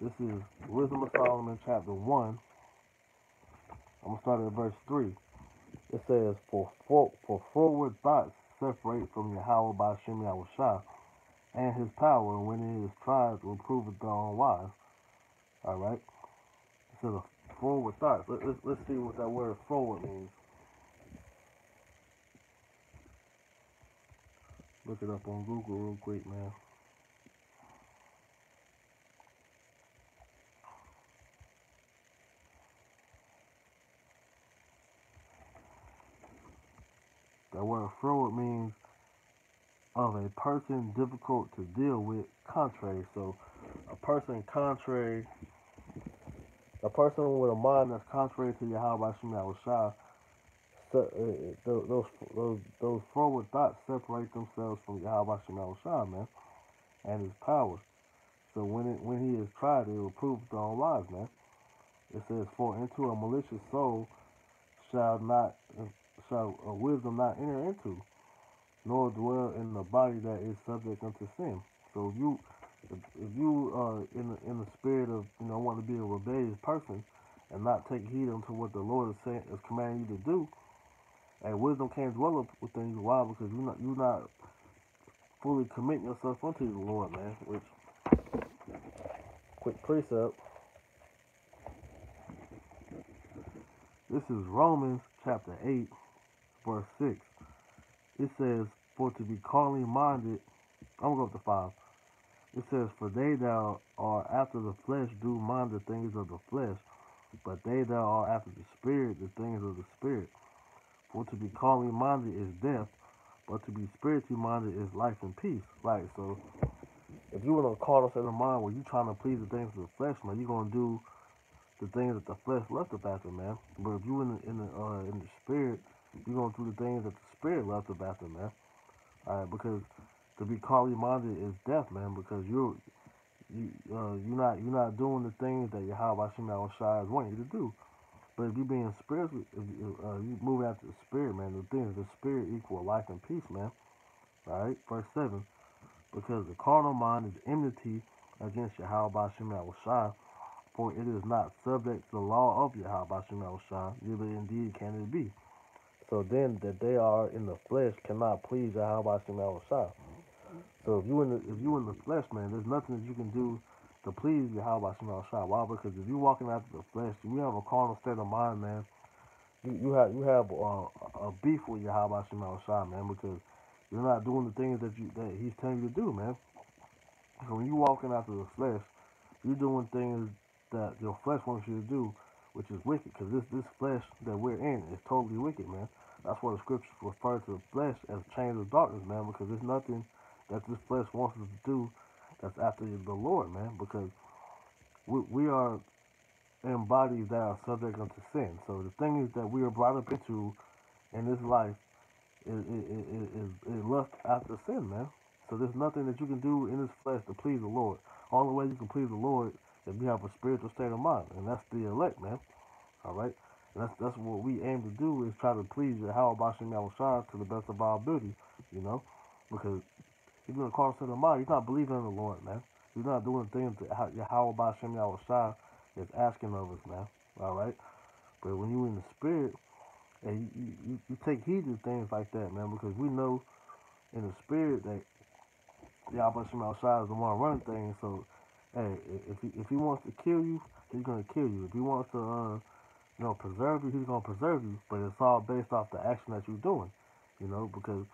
This is Wisdom of Solomon, chapter 1. I'm going to start at verse 3. It says, For forward thoughts separate from Yahweh by Shem Yahushua, and his power, when it is tried, will prove it unwise. Alright? It says a forward thoughts. Let's see what that word forward means. Look it up on Google real quick, man. That word forward means of a person difficult to deal with, contrary. So a person with a mind that's contrary to Yahweh Shem Yahushua, so, those forward thoughts separate themselves from Yahweh Shem Yahushua, man, and his power. So when he is tried, it will prove the unwise, man. It says, for into a malicious soul shall wisdom not enter into, nor dwell in the body that is subject unto sin. So if you are in the spirit of wanting to be a rebellious person and not take heed unto what the Lord is commanding you to do, and wisdom can't dwell within you. Why? Because you're not fully committing yourself unto the Lord, man. Which quick precept. This is Romans chapter 8, verse 6. It says, for to be carnally minded, I'm going to go up to 5. It says, for they that are after the flesh do mind the things of the flesh, but they that are after the spirit, the things of the spirit. For to be carnally minded is death, but to be spiritually minded is life and peace. Right, so if you in a carnal state of mind where you trying to please the things of the flesh, man, you're going to do the things that the flesh left after, man. But if you in the spirit, you're going to do the things that the spirit left after, man. All right, because to be carnally minded is death, man, because you're not doing the things that Yahweh Shem Yahushua is wanting you to do. But if you being spiritual, if you move after the spirit, man, the things of the spirit equal life and peace, man. All right, verse 7. Because the carnal mind is enmity against Yahweh Shem Yahushua, for it is not subject to the law of Yahweh Shem Yahushua, neither indeed can it be. So then that they are in the flesh cannot please Yahweh Shem Yahushua. So if you in the flesh, man, there's nothing that you can do to please Yahweh Shem Yahushua. Why? Because if you're walking after the flesh, you have a carnal state of mind, man. You have a beef with Yahweh Shem Yahushua, man, because you're not doing the things that He's telling you to do, man. So when you're walking after the flesh, you're doing things that your flesh wants you to do, which is wicked. Because this flesh that we're in is totally wicked, man. That's why the scriptures refer to the flesh as chains of darkness, man. Because there's nothing that this flesh wants us to do that's after the Lord, man. Because we are in bodies that are subject unto sin. So the thing is that we are brought up into in this life is lust after sin, man. So there's nothing that you can do in this flesh to please the Lord. Only way you can please the Lord is if you have a spiritual state of mind, and that's the elect, man. All right, and that's what we aim to do, is try to please Yahweh Bashim Yahushua to the best of our ability, because if you're in a carnal state of mind, you're not believing in the Lord, man. You're not doing the things that Yahweh Bashim Yahushua is asking of us, man. All right, but when you're in the spirit, and you take heed to things like that, man, because we know in the spirit that Yahweh Shema Shai is the one running things. So, hey, if he wants to kill you, he's gonna kill you. If he wants to, preserve you, he's gonna preserve you. But it's all based off the action that you're doing, because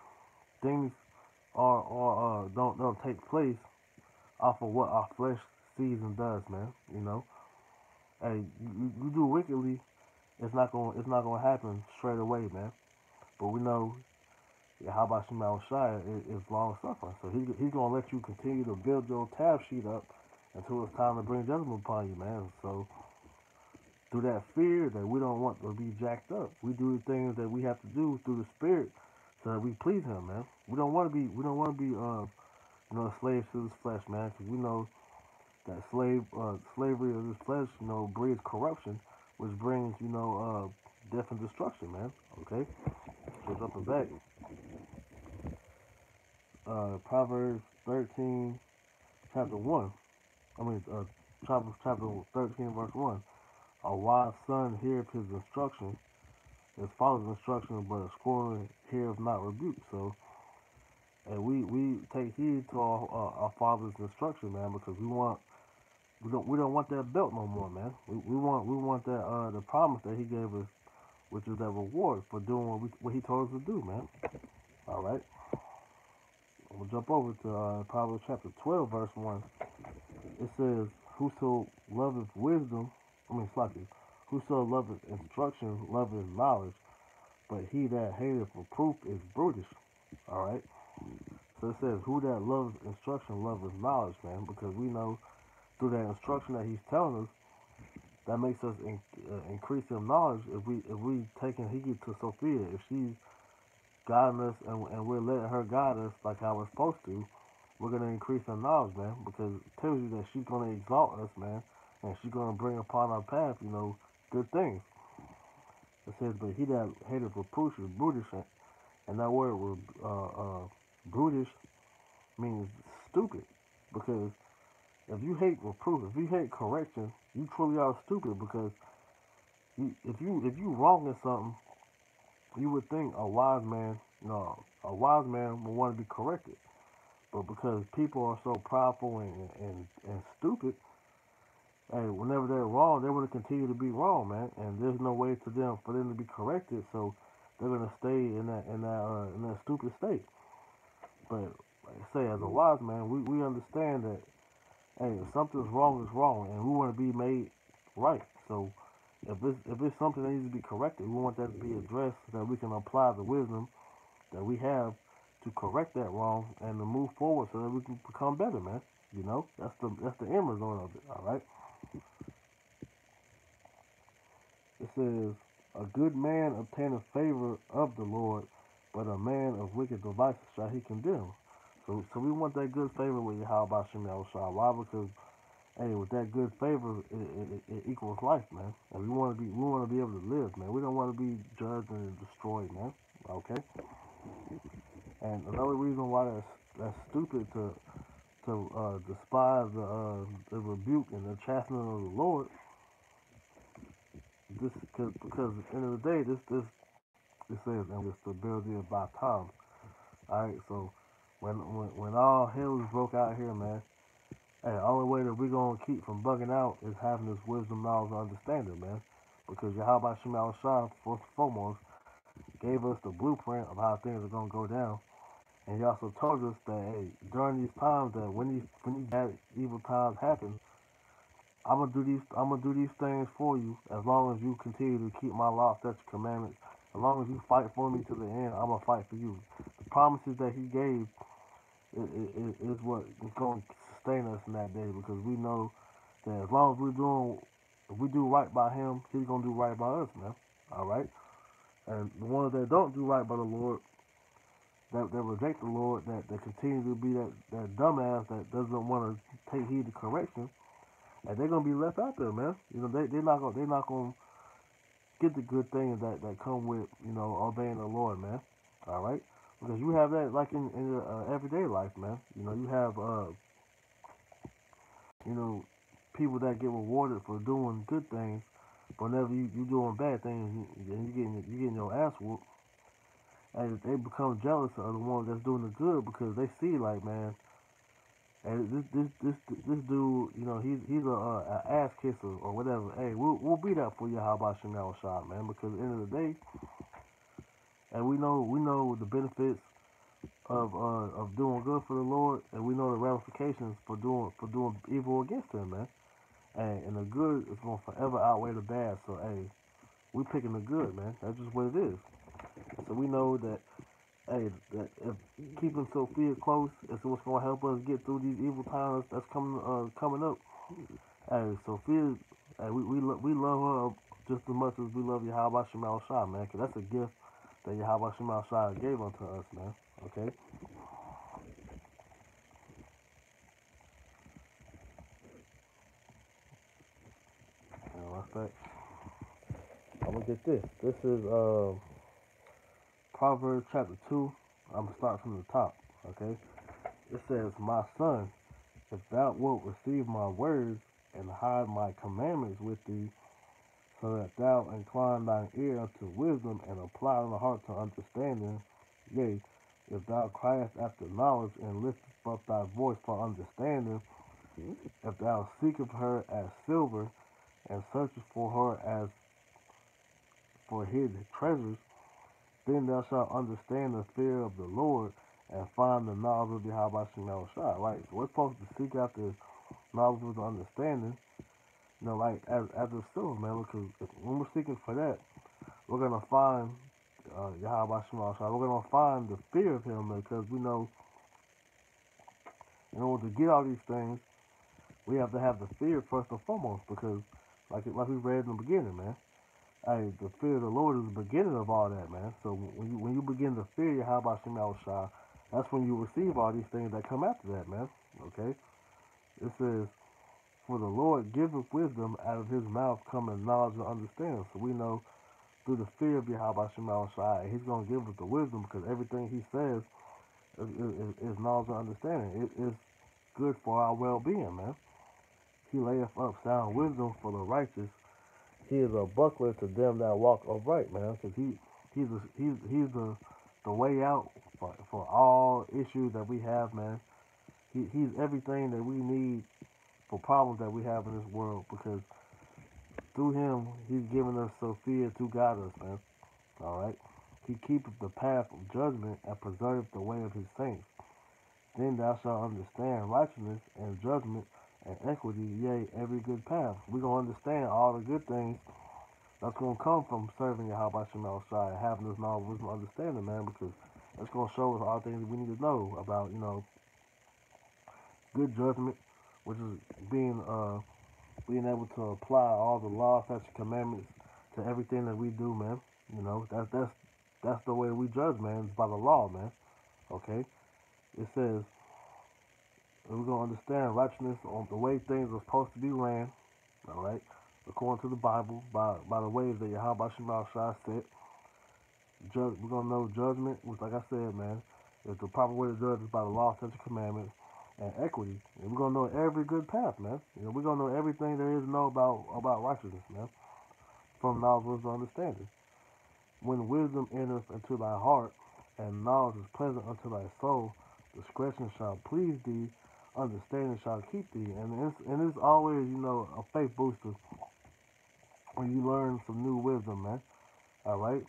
things don't take place off of what our flesh sees and does, man. Hey, you do wickedly, it's not gonna happen straight away, man. But we know Yahweh Shema Shai is long suffering, so he's gonna let you continue to build your tab sheet up until it's time to bring judgment upon you, man. So through that fear that we don't want to be jacked up, we do the things that we have to do through the spirit so that we please Him, man. We don't want to be slaves to this flesh, man, because we know that slavery of this flesh, breeds corruption, which brings, death and destruction, man. Okay, so it's up and back. Proverbs 13, chapter 1. I mean, chapter 13, verse 1. A wise son heareth his instruction, his father's instruction, but a scorner heareth not rebuke. So, and we take heed to our father's instruction, man, because we don't want that belt no more, man. We want that the promise that he gave us, which is that reward for doing what he told us to do, man. All right, I'm gonna jump over to Proverbs chapter 12, verse 1. It says, "Whoso loveth wisdom, slightly, whoso loveth instruction loveth knowledge, but he that hateth reproof is brutish." All right. So it says, "Who that loves instruction loveth knowledge," man, because we know through that instruction that he's telling us, that makes us increase in knowledge. If we taking heed to Sophia, if she's guiding us and we're letting her guide us like how we're supposed to, we're gonna increase in knowledge, man. Because it tells you that she's gonna exalt us, man, and she's gonna bring upon our path, good things. It says, "But he that hateth reproof is brutish," and that word brutish means stupid. Because if you hate reproof, if you hate correction, you truly are stupid. Because if you wrong in something, you would think a wise man would want to be corrected. But because people are so prideful and stupid, hey, whenever they're wrong, they want to continue to be wrong, man. And there's no way for them to be corrected, so they're gonna stay in that stupid state. But like I say, as a wise man, we understand that, hey, if something's wrong, it's wrong, and we want to be made right. So if it's something that needs to be corrected, we want that to be addressed so that we can apply the wisdom that we have to correct that wrong and to move forward so that we can become better, man. That's the end result of it. All right. It says, "A good man obtaineth favor of the Lord, but a man of wicked devices shall he condemn." So we want that good favor with Yahweh Shem Yahushua. Why? Because, hey, with that good favor, it equals life, man. And we want to be able to live, man. We don't want to be judged and destroyed, man. Okay. And another reason why that's stupid to despise the rebuke and the chastening of the Lord, because at the end of the day, this it says, "And the stability of our times." All right. So when all hell is broke out here, man, hey, the only way that we're gonna keep from bugging out is having this wisdom, knowledge, and understanding, man. Because Yahweh Shema Shah, first and foremost, gave us the blueprint of how things are gonna go down. And he also told us that, hey, during these times, that when these bad evil times happen, I'm gonna do these things for you as long as you continue to keep my law, statutes, commandments. As long as you fight for me to the end, I'm gonna fight for you. The promises that he gave is what is gonna sustain us in that day, because we know that as long as if we do right by him, he's gonna do right by us, man. All right. And the ones that don't do right by the Lord, that reject the Lord, that continue to be that dumbass that doesn't want to take heed to correction, and they're gonna be left out there, man. They're not gonna get the good things that come with obeying the Lord, man. All right, because you have that like in your everyday life, man. You have you know people that get rewarded for doing good things, but whenever you doing bad things and you getting your ass whooped, and they become jealous of the ones that's doing the good, because they see like, man, and this dude, he's a ass kisser or whatever. Hey, we'll be that for you. How about Chanel shot, man? Because at the end of the day, and we know the benefits of doing good for the Lord, and we know the ramifications for doing evil against Him, man. And the good is gonna forever outweigh the bad. So hey, we picking the good, man. That's just what it is. So we know that, hey, that if keeping Sophia close is what's gonna help us get through these evil times that's coming up. Hey, Sophia, hey, we love her just as much as we love Yahweh Shemal Shah, man, because that's a gift that Yahweh Shemal Shah gave unto us, man. Okay. What's that? I'm gonna get this. This is Proverbs chapter 2. I'm gonna start from the top. Okay? It says, my son, if thou wilt receive my words and hide my commandments with thee, so that thou incline thine ear unto wisdom and apply thine heart to understanding, yea, if thou criest after knowledge and liftest up thy voice for understanding, if thou seekest her as silver and searchest for her as for hidden treasures, then thou shalt understand the fear of the Lord and find the knowledge of the Habashim Shai. Right? So we're supposed to seek after knowledge with understanding, like as a silver, man, because when we're seeking for that, we're gonna find Yahweh Shai. We're gonna find the fear of him, because we know in order to get all these things, we have to have the fear first and foremost, because like we read in the beginning, man. Hey, the fear of the Lord is the beginning of all that, man. So when you begin to fear Yahweh Shai, that's when you receive all these things that come after that, man. Okay? It says, for the Lord giveth wisdom, out of his mouth cometh knowledge and understanding. So we know through the fear of Yahweh Shai, he's going to give us the wisdom, because everything he says is knowledge and understanding. It is good for our well-being, man. He layeth up sound wisdom for the righteous. He is a buckler to them that walk upright, man. Because he's the way out for all issues that we have, man. He's everything that we need for problems that we have in this world, because through him, he's given us Sophia to guide us, man. All right? He keepeth the path of judgment and preserveth the way of his saints. Then thou shalt understand righteousness and judgment and equity, yea, every good path. We're going to understand all the good things that's going to come from serving Yahweh Shemel Shai and having this knowledge, wisdom, understanding, man, because that's going to show us all things that we need to know about, good judgment, which is being able to apply all the laws, statutes, commandments to everything that we do, man. That's the way we judge, man. It's by the law, man. Okay? It says we're gonna understand righteousness on the way things are supposed to be ran, all right, according to the Bible, by the ways that Yahweh Shema Shai said. We're gonna know judgment, which, like I said, man, is the proper way to judge is by the law, statutes, commandments, and equity. And we're gonna know every good path, man. We're gonna know everything there is to know about righteousness, man, from knowledge, wisdom, understanding. When wisdom entereth into thy heart, and knowledge is pleasant unto thy soul, discretion shall please thee, understanding shall keep thee. And it's always, a faith booster when you learn some new wisdom, man. All right?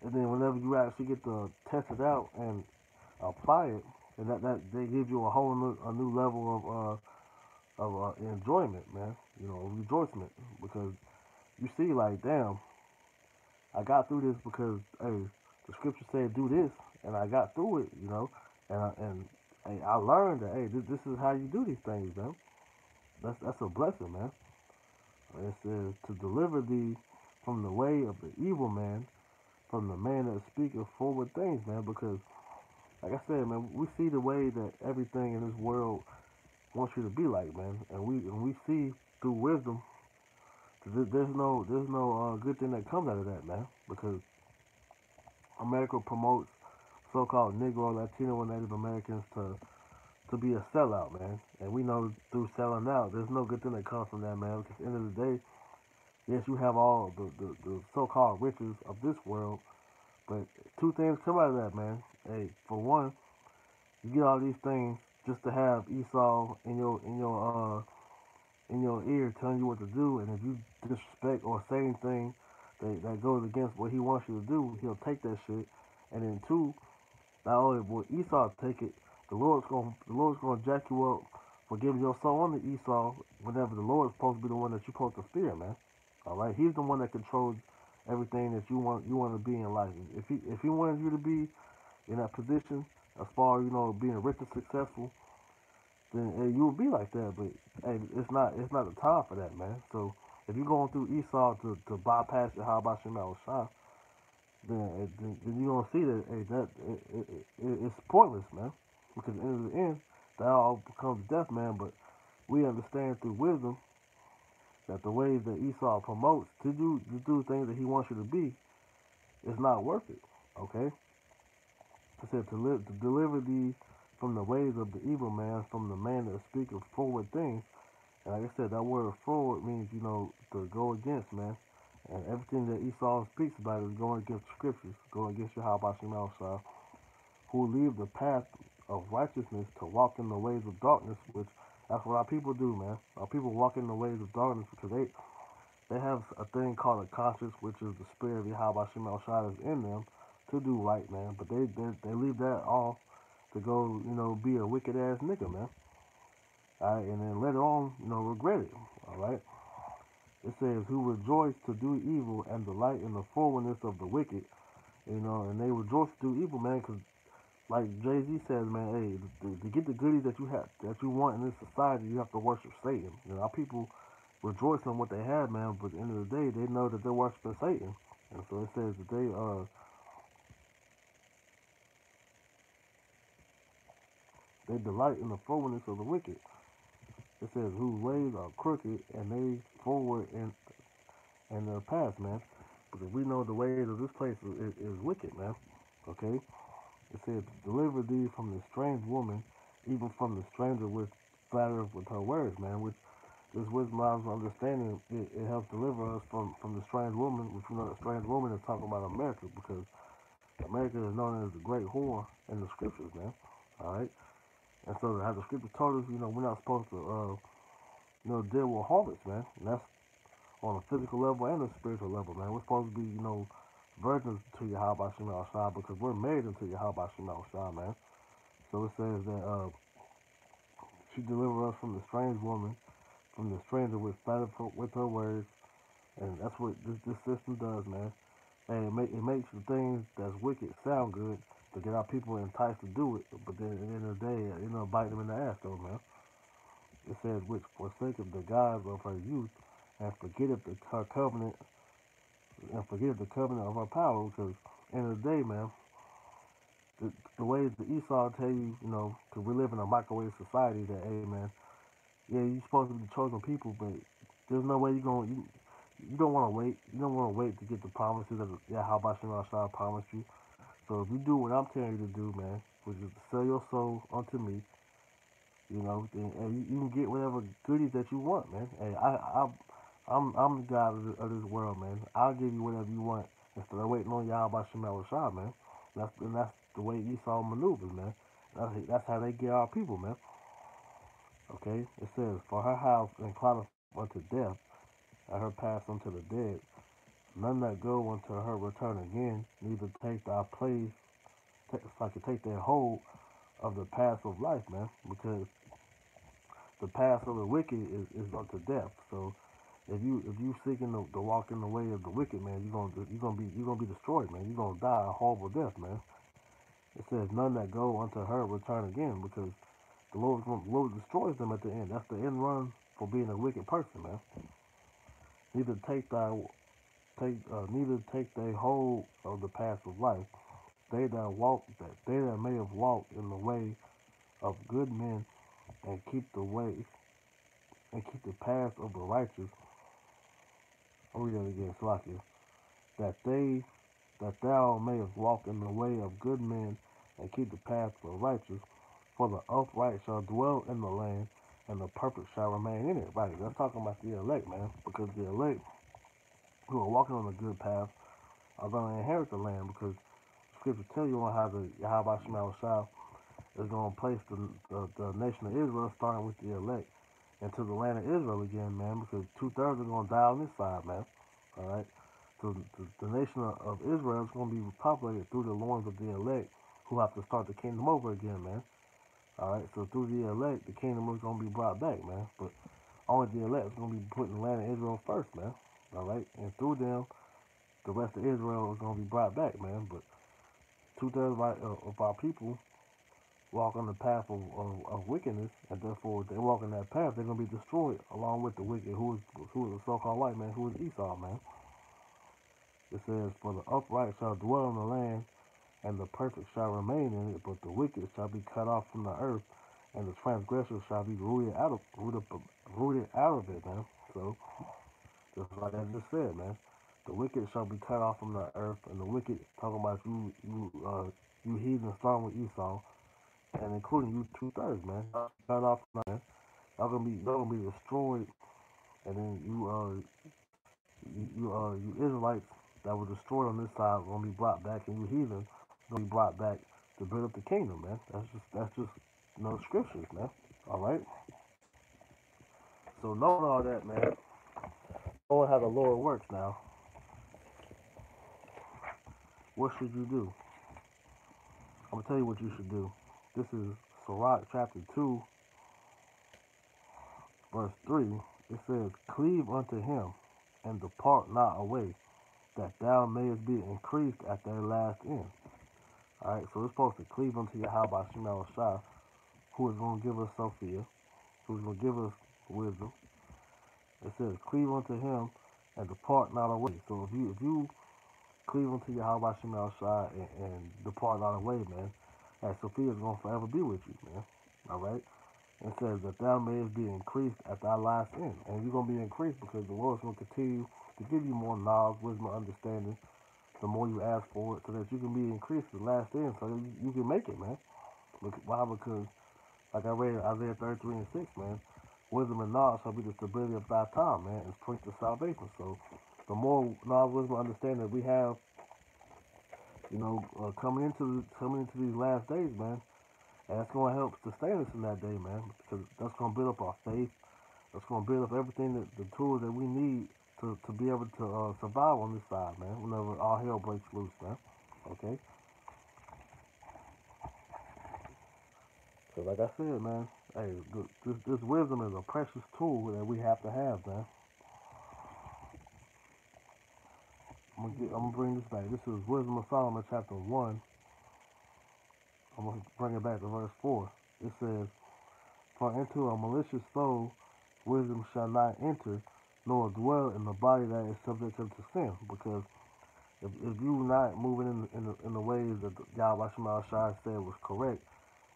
And then whenever you actually get to test it out and apply it, and that they give you a new level of enjoyment, man. Rejoicement, because you see, like, damn, I got through this because, hey, the scripture said do this, and I got through it, and hey, I learned that, hey, this is how you do these things, man. That's a blessing, man. It says to deliver thee from the way of the evil man, from the man that speaketh forward things, man. Because, like I said, man, we see the way that everything in this world wants you to be like, man, and we see through wisdom. There's no good thing that comes out of that, man, because America promotes so-called Negro, Latino, and Native Americans to be a sellout, man. And we know through selling out, there's no good thing that comes from that, man. Because at the end of the day, yes, you have all the so-called riches of this world, but two things come out of that, man. Hey, for one, you get all these things just to have Esau in your ear telling you what to do, and if you disrespect or say anything that goes against what he wants you to do, he'll take that shit. And then two, not only will Esau take it, the Lord's gonna jack you up for giving your soul unto Esau, whenever the Lord is supposed to be the one that you're supposed to fear, man. All right, He's the one that controls everything that you want to be in life. If he wanted you to be in that position, as far as being rich and successful, then hey, you will be like that. But hey, it's not the time for that, man. So if you're going through Esau to bypass it, how about Shemal Shah? Then you're gonna see that hey, it's pointless, man. Because at the end of the end, that all becomes death, man. But we understand through wisdom that the ways that Esau promotes to do things that he wants you to be is not worth it. Okay, I said to deliver thee from the ways of the evil man, from the man that speaketh forward things. And like I said, that word forward means, to go against, man. And everything that Esau speaks about is going against scriptures, going against Yahweh Shemel, who leave the path of righteousness to walk in the ways of darkness, which that's what our people do, man. Our people walk in the ways of darkness because they have a thing called a conscience, which is the spirit of Yahweh Shemel Shai is in them to do right, man. But they leave that off to go, be a wicked ass nigga, man. All right, and then later on, regret it. All right. It says, "Who rejoice to do evil and delight in the forwardness of the wicked." And they rejoice to do evil, man, because like Jay Z says, man, hey, to get the goodies that you want in this society, you have to worship Satan. Our people rejoice in what they have, man, but at the end of the day, they know that they're worshiping Satan. And so it says that they delight in the forwardness of the wicked. It says, "Whose ways are crooked and they forward in their past, man." Because we know the ways of this place is wicked, man. Okay? It says, "Deliver thee from the strange woman, even from the stranger with flattereth with her words," man. Which this wisdom, knowledge, and understanding, it helps deliver us from the strange woman, which we know the strange woman is talking about America, because America is known as the great whore in the scriptures, man. All right? And so how the scripture told us, we're not supposed to, deal with harlots, man. And that's on a physical level and a spiritual level, man. We're supposed to be, virgins to Yahweh Shem Al Shai because we're married into Yahweh Shem Al Shai, man. So it says that she delivered us from the strange woman, from the stranger with flattered with her words, and that's what this system does, man. And it makes the things that's wicked sound good to get our people enticed to do it, but then at the end of the day, bite them in the ass, though, man. It says, "Which forsaketh the gods of her youth, and forgetteth her covenant, and forgetteth the covenant of her power." Because at the end of the day, man, the ways that Esau tell you, because we live in a microwave society, that, hey, man, yeah, you're supposed to be the chosen people, but there's no way you don't want to wait. You don't want to wait to get the promises that Yahweh Shem Shai promised you. So if you do what I'm telling you to do, man, which is to sell your soul unto me, then you can get whatever goodies that you want, man. Hey, I'm the God of this world, man. I'll give you whatever you want instead of waiting on Yahweh Shem Shai, man. That's the way Esau maneuvers, man. That's how they get our people, man. Okay, it says, "For her house inclineth unto death, and her pass unto the dead. None that go unto her return again, neither take thy place, it's like to take their hold of the path of life, man, because the path of the wicked is unto death. So if you seeking to walk in the way of the wicked, man, you're gonna be destroyed, man. You're gonna die a horrible death, man. It says, "None that go unto her return again," because the Lord destroys them at the end. That's the end run for being a wicked person, man. Neither neither take they hold of the path of life. They that may have walked in the way of good men and keep the way and keep the path of the righteous. I'll read that again, Slakia. That they that thou mayest walk in the way of good men and keep the path of the righteous. For the upright shall dwell in the land, and the perfect shall remain in it. Right, that's talking about the elect, man. Because the elect who are walking on the good path are going to inherit the land, because scripture tell you on how the Yahweh Shema Shai is going to place the nation of Israel, starting with the elect, into the land of Israel again, man, because two-thirds are going to die on this side, man. All right? So the nation of Israel is going to be populated through the loins of the elect, who have to start the kingdom over again, man. All right? So through the elect, the kingdom is going to be brought back, man. But only the elect is going to be put in the land of Israel first, man. All right? And through them, the rest of Israel is going to be brought back, man. But two-thirds of our people walk on the path of wickedness, and therefore if they walk in that path, they're gonna be destroyed along with the wicked, who is the so-called white man, who is Esau, man. It says, "For the upright shall dwell in the land, and the perfect shall remain in it, but the wicked shall be cut off from the earth, and the transgressor shall be rooted out of it, man." So just like I just said, man, the wicked shall be cut off from the earth, and the wicked talking about you heathen starting with Esau, and including you 2/3, man. Y'all cut off, man. Y'all gonna be destroyed, and then you Israelites that were destroyed on this side gonna be brought back, and you heathen gonna be brought back to build up the kingdom, man. That's just scriptures, man. All right. So knowing all that, man, knowing how the Lord works now, what should you do? I'm gonna tell you what you should do. This is Sirach chapter 2, verse 3. It says, "Cleave unto him, and depart not away, that thou mayest be increased at their last end." All right, so we're supposed to cleave unto Yahweh Shemel Shai, who is going to give us Sophia, who is going to give us wisdom. It says, "Cleave unto him, and depart not away." So if you cleave unto Yahweh Shemel Shai and depart not away, man, that Sophia is going to forever be with you, man. All right. It says that thou mayest be increased at thy last end, and you're going to be increased because the Lord's going to continue to give you more knowledge, wisdom, understanding. The more you ask for it, so that you can be increased at the last end, so that you can make it, man. Why? Because, like I read Isaiah 33 and 6, man, wisdom and knowledge shall be the stability of thy time, man, and strength of salvation. So, the more knowledge, wisdom, understanding that we have, coming into these last days, man, and that's going to help sustain us in that day, man, because that's going to build up our faith. That's going to build up everything the tools that we need to be able to survive on this side, man. Whenever all hell breaks loose, man. Okay. So like I said, man, hey, this wisdom is a precious tool that we have to have, man. I'm gonna bring this back. This is Wisdom of Solomon, chapter 1. I'm gonna bring it back to verse 4. It says, "For into a malicious soul wisdom shall not enter, nor dwell in the body that is subject unto sin." Because if you not moving in the ways that Yahweh Shema Shai said was correct,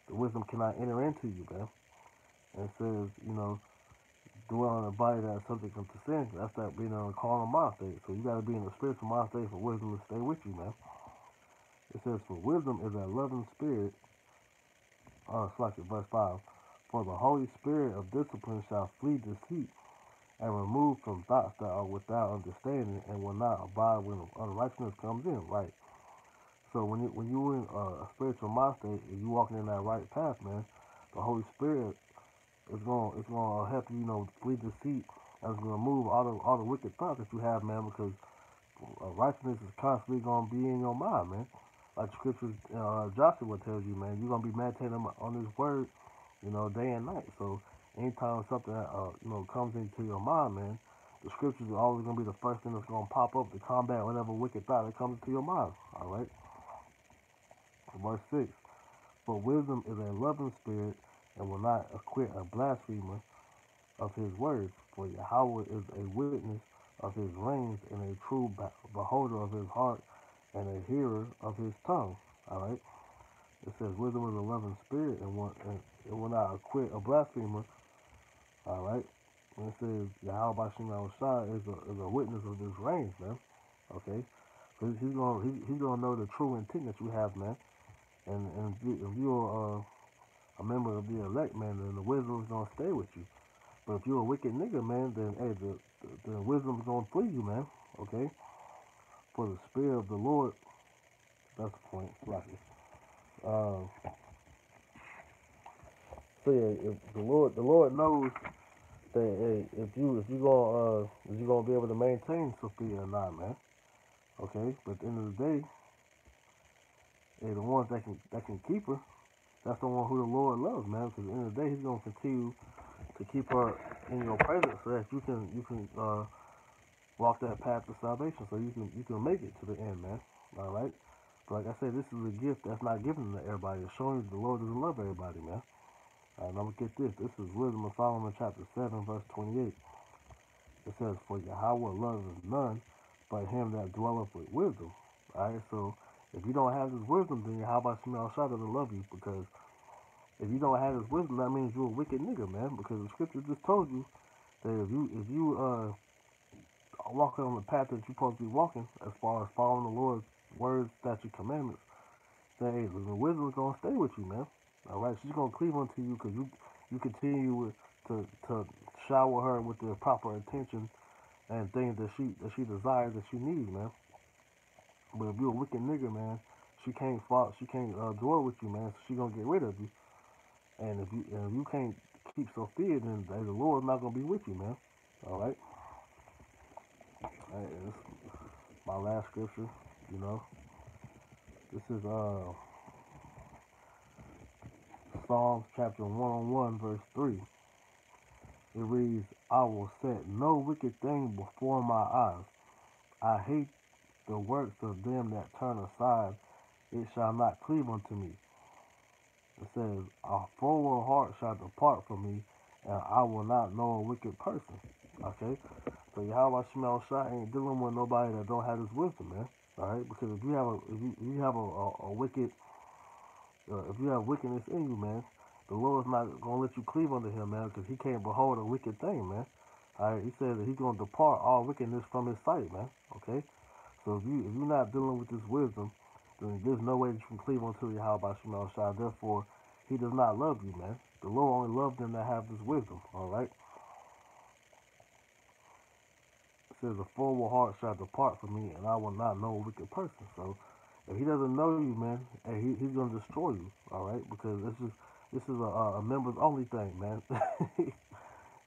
the wisdom cannot enter into you, man. And it says, dwell in a body that is subject unto sin. That's that being in a carnal mind state. So you got to be in a spiritual mind state for wisdom to stay with you, man. It says, "For wisdom is a loving spirit." It's like it, verse 5. "For the Holy Spirit of discipline shall flee deceit, and remove from thoughts that are without understanding, and will not abide when unrighteousness comes in." Right. So when you in a spiritual mind state, and you walking in that right path, man, the Holy Spirit it's gonna help you, flee deceit, and it's gonna move all the wicked thoughts that you have, man, because righteousness is constantly gonna be in your mind, man. Like scriptures, Joshua tells you, man, you're gonna be meditating on this word, day and night. So anytime something comes into your mind, man, the scriptures are always gonna be the first thing that's gonna pop up to combat whatever wicked thought that comes into your mind. All right. Verse 6. "For wisdom is a loving spirit, and will not acquit a blasphemer of his words. For Yahweh is a witness of his reins, and a true beholder of his heart, and a hearer of his tongue." All right. It says wisdom is a loving spirit, and it will not acquit a blasphemer. All right. And it says Yahweh Shema Shai is a witness of his reins, man. Okay. So he's gonna know the true intent that you have, man. And if you're a member of the elect, man, then the wisdom is gonna stay with you. But if you're a wicked nigga, man, then hey, the wisdom's gonna flee you, man. Okay? For the spirit of the Lord, that's the point. Like it. Uh, so yeah, if the Lord knows that hey, if you gonna be able to maintain Sophia or not, man. Okay? But at the end of the day, hey, the ones that can keep her, that's the one who the Lord loves, man. Because at the end of the day, He's gonna continue to keep her in your presence so that you can walk that path to salvation, so you can make it to the end, man. All right. But like I said, this is a gift that's not given to everybody. It's showing you the Lord doesn't love everybody, man. All right, now I'm gonna get this. This is Wisdom of Solomon, chapter 7, verse 28. It says, "For Yahweh loveth none but him that dwelleth with wisdom." All right. So if you don't have this wisdom, then Yahweh Shemel Shah doesn't love you, because if you don't have this wisdom, that means you're a wicked nigga, man. Because the scripture just told you that if you walking on the path that you're supposed to be walking, as far as following the Lord's words, statute, commandments, then hey, the wisdom is gonna stay with you, man. All right, she's gonna cleave unto you because you continue to shower her with the proper attention and things that she desires that she needs, man. But if you're a wicked nigga, man, she can't dwell with you, man. So she gonna get rid of you. And if you can't keep Sophia, then the Lord's not gonna be with you, man. All right, this is my last scripture. You know, this is Psalms chapter 101, verse 3. It reads, "I will set no wicked thing before my eyes. I hate the works of them that turn aside. It shall not cleave unto me." It says, "A forward heart shall depart from me, and I will not know a wicked person." Okay? So Yahweh Shemel Shah ain't dealing with nobody that don't have this wisdom, man. All right? Because if you have a wicked if you have wickedness in you, man, the Lord's not gonna let you cleave unto him, man, because he can't behold a wicked thing, man. All right? He says that he's gonna depart all wickedness from his sight, man. Okay? So if you're not dealing with this wisdom, then there's no way that you can cleave unto Yahweh Shemel Shah. Therefore, he does not love you, man. The Lord only loves them that have this wisdom. All right. It says, "A forward heart shall depart from me, and I will not know a wicked person." So, if he doesn't know you, man, hey, he's gonna destroy you. All right, because this is a members only thing, man.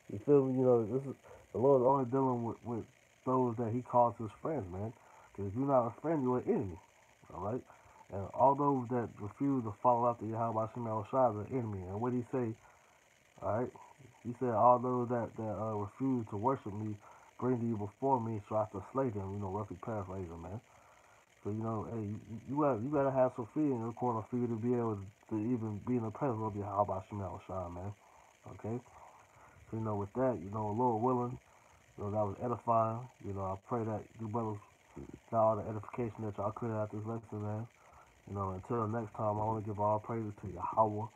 You feel me? You know, this is the Lord's only dealing with those that He calls His friends, man. Because if you're not a friend, you're an enemy. All right. And all those that refuse to follow after Yahweh Shem El Shai are an enemy. And what He say? All right. He said, "All those that refuse to worship me, bring to you before me, so I have to slay them." You know, roughly paraphrasing, man. So you know, hey, you gotta have some fear in your corner for you to be able to even be in the presence of Yahweh Shem El Shai, man. Okay. So you know, with that, you know, Lord willing. You know, that was edifying. You know, I pray that you brothers got all the edification that y'all could out this lesson, man. You know, until next time, I want to give all praises to Yahweh,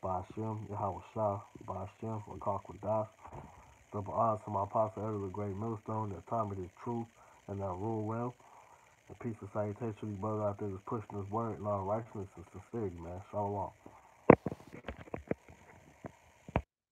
Ba'ashem, Yahweh Shah, Ba'ashem, Wakak Wadash. Double honor to my apostle, Elder the Great Millstone, that taught me the truth and that rule well. And peace and salutation to you brothers out there that's pushing this word in all righteousness and sincerity, man. Shalom.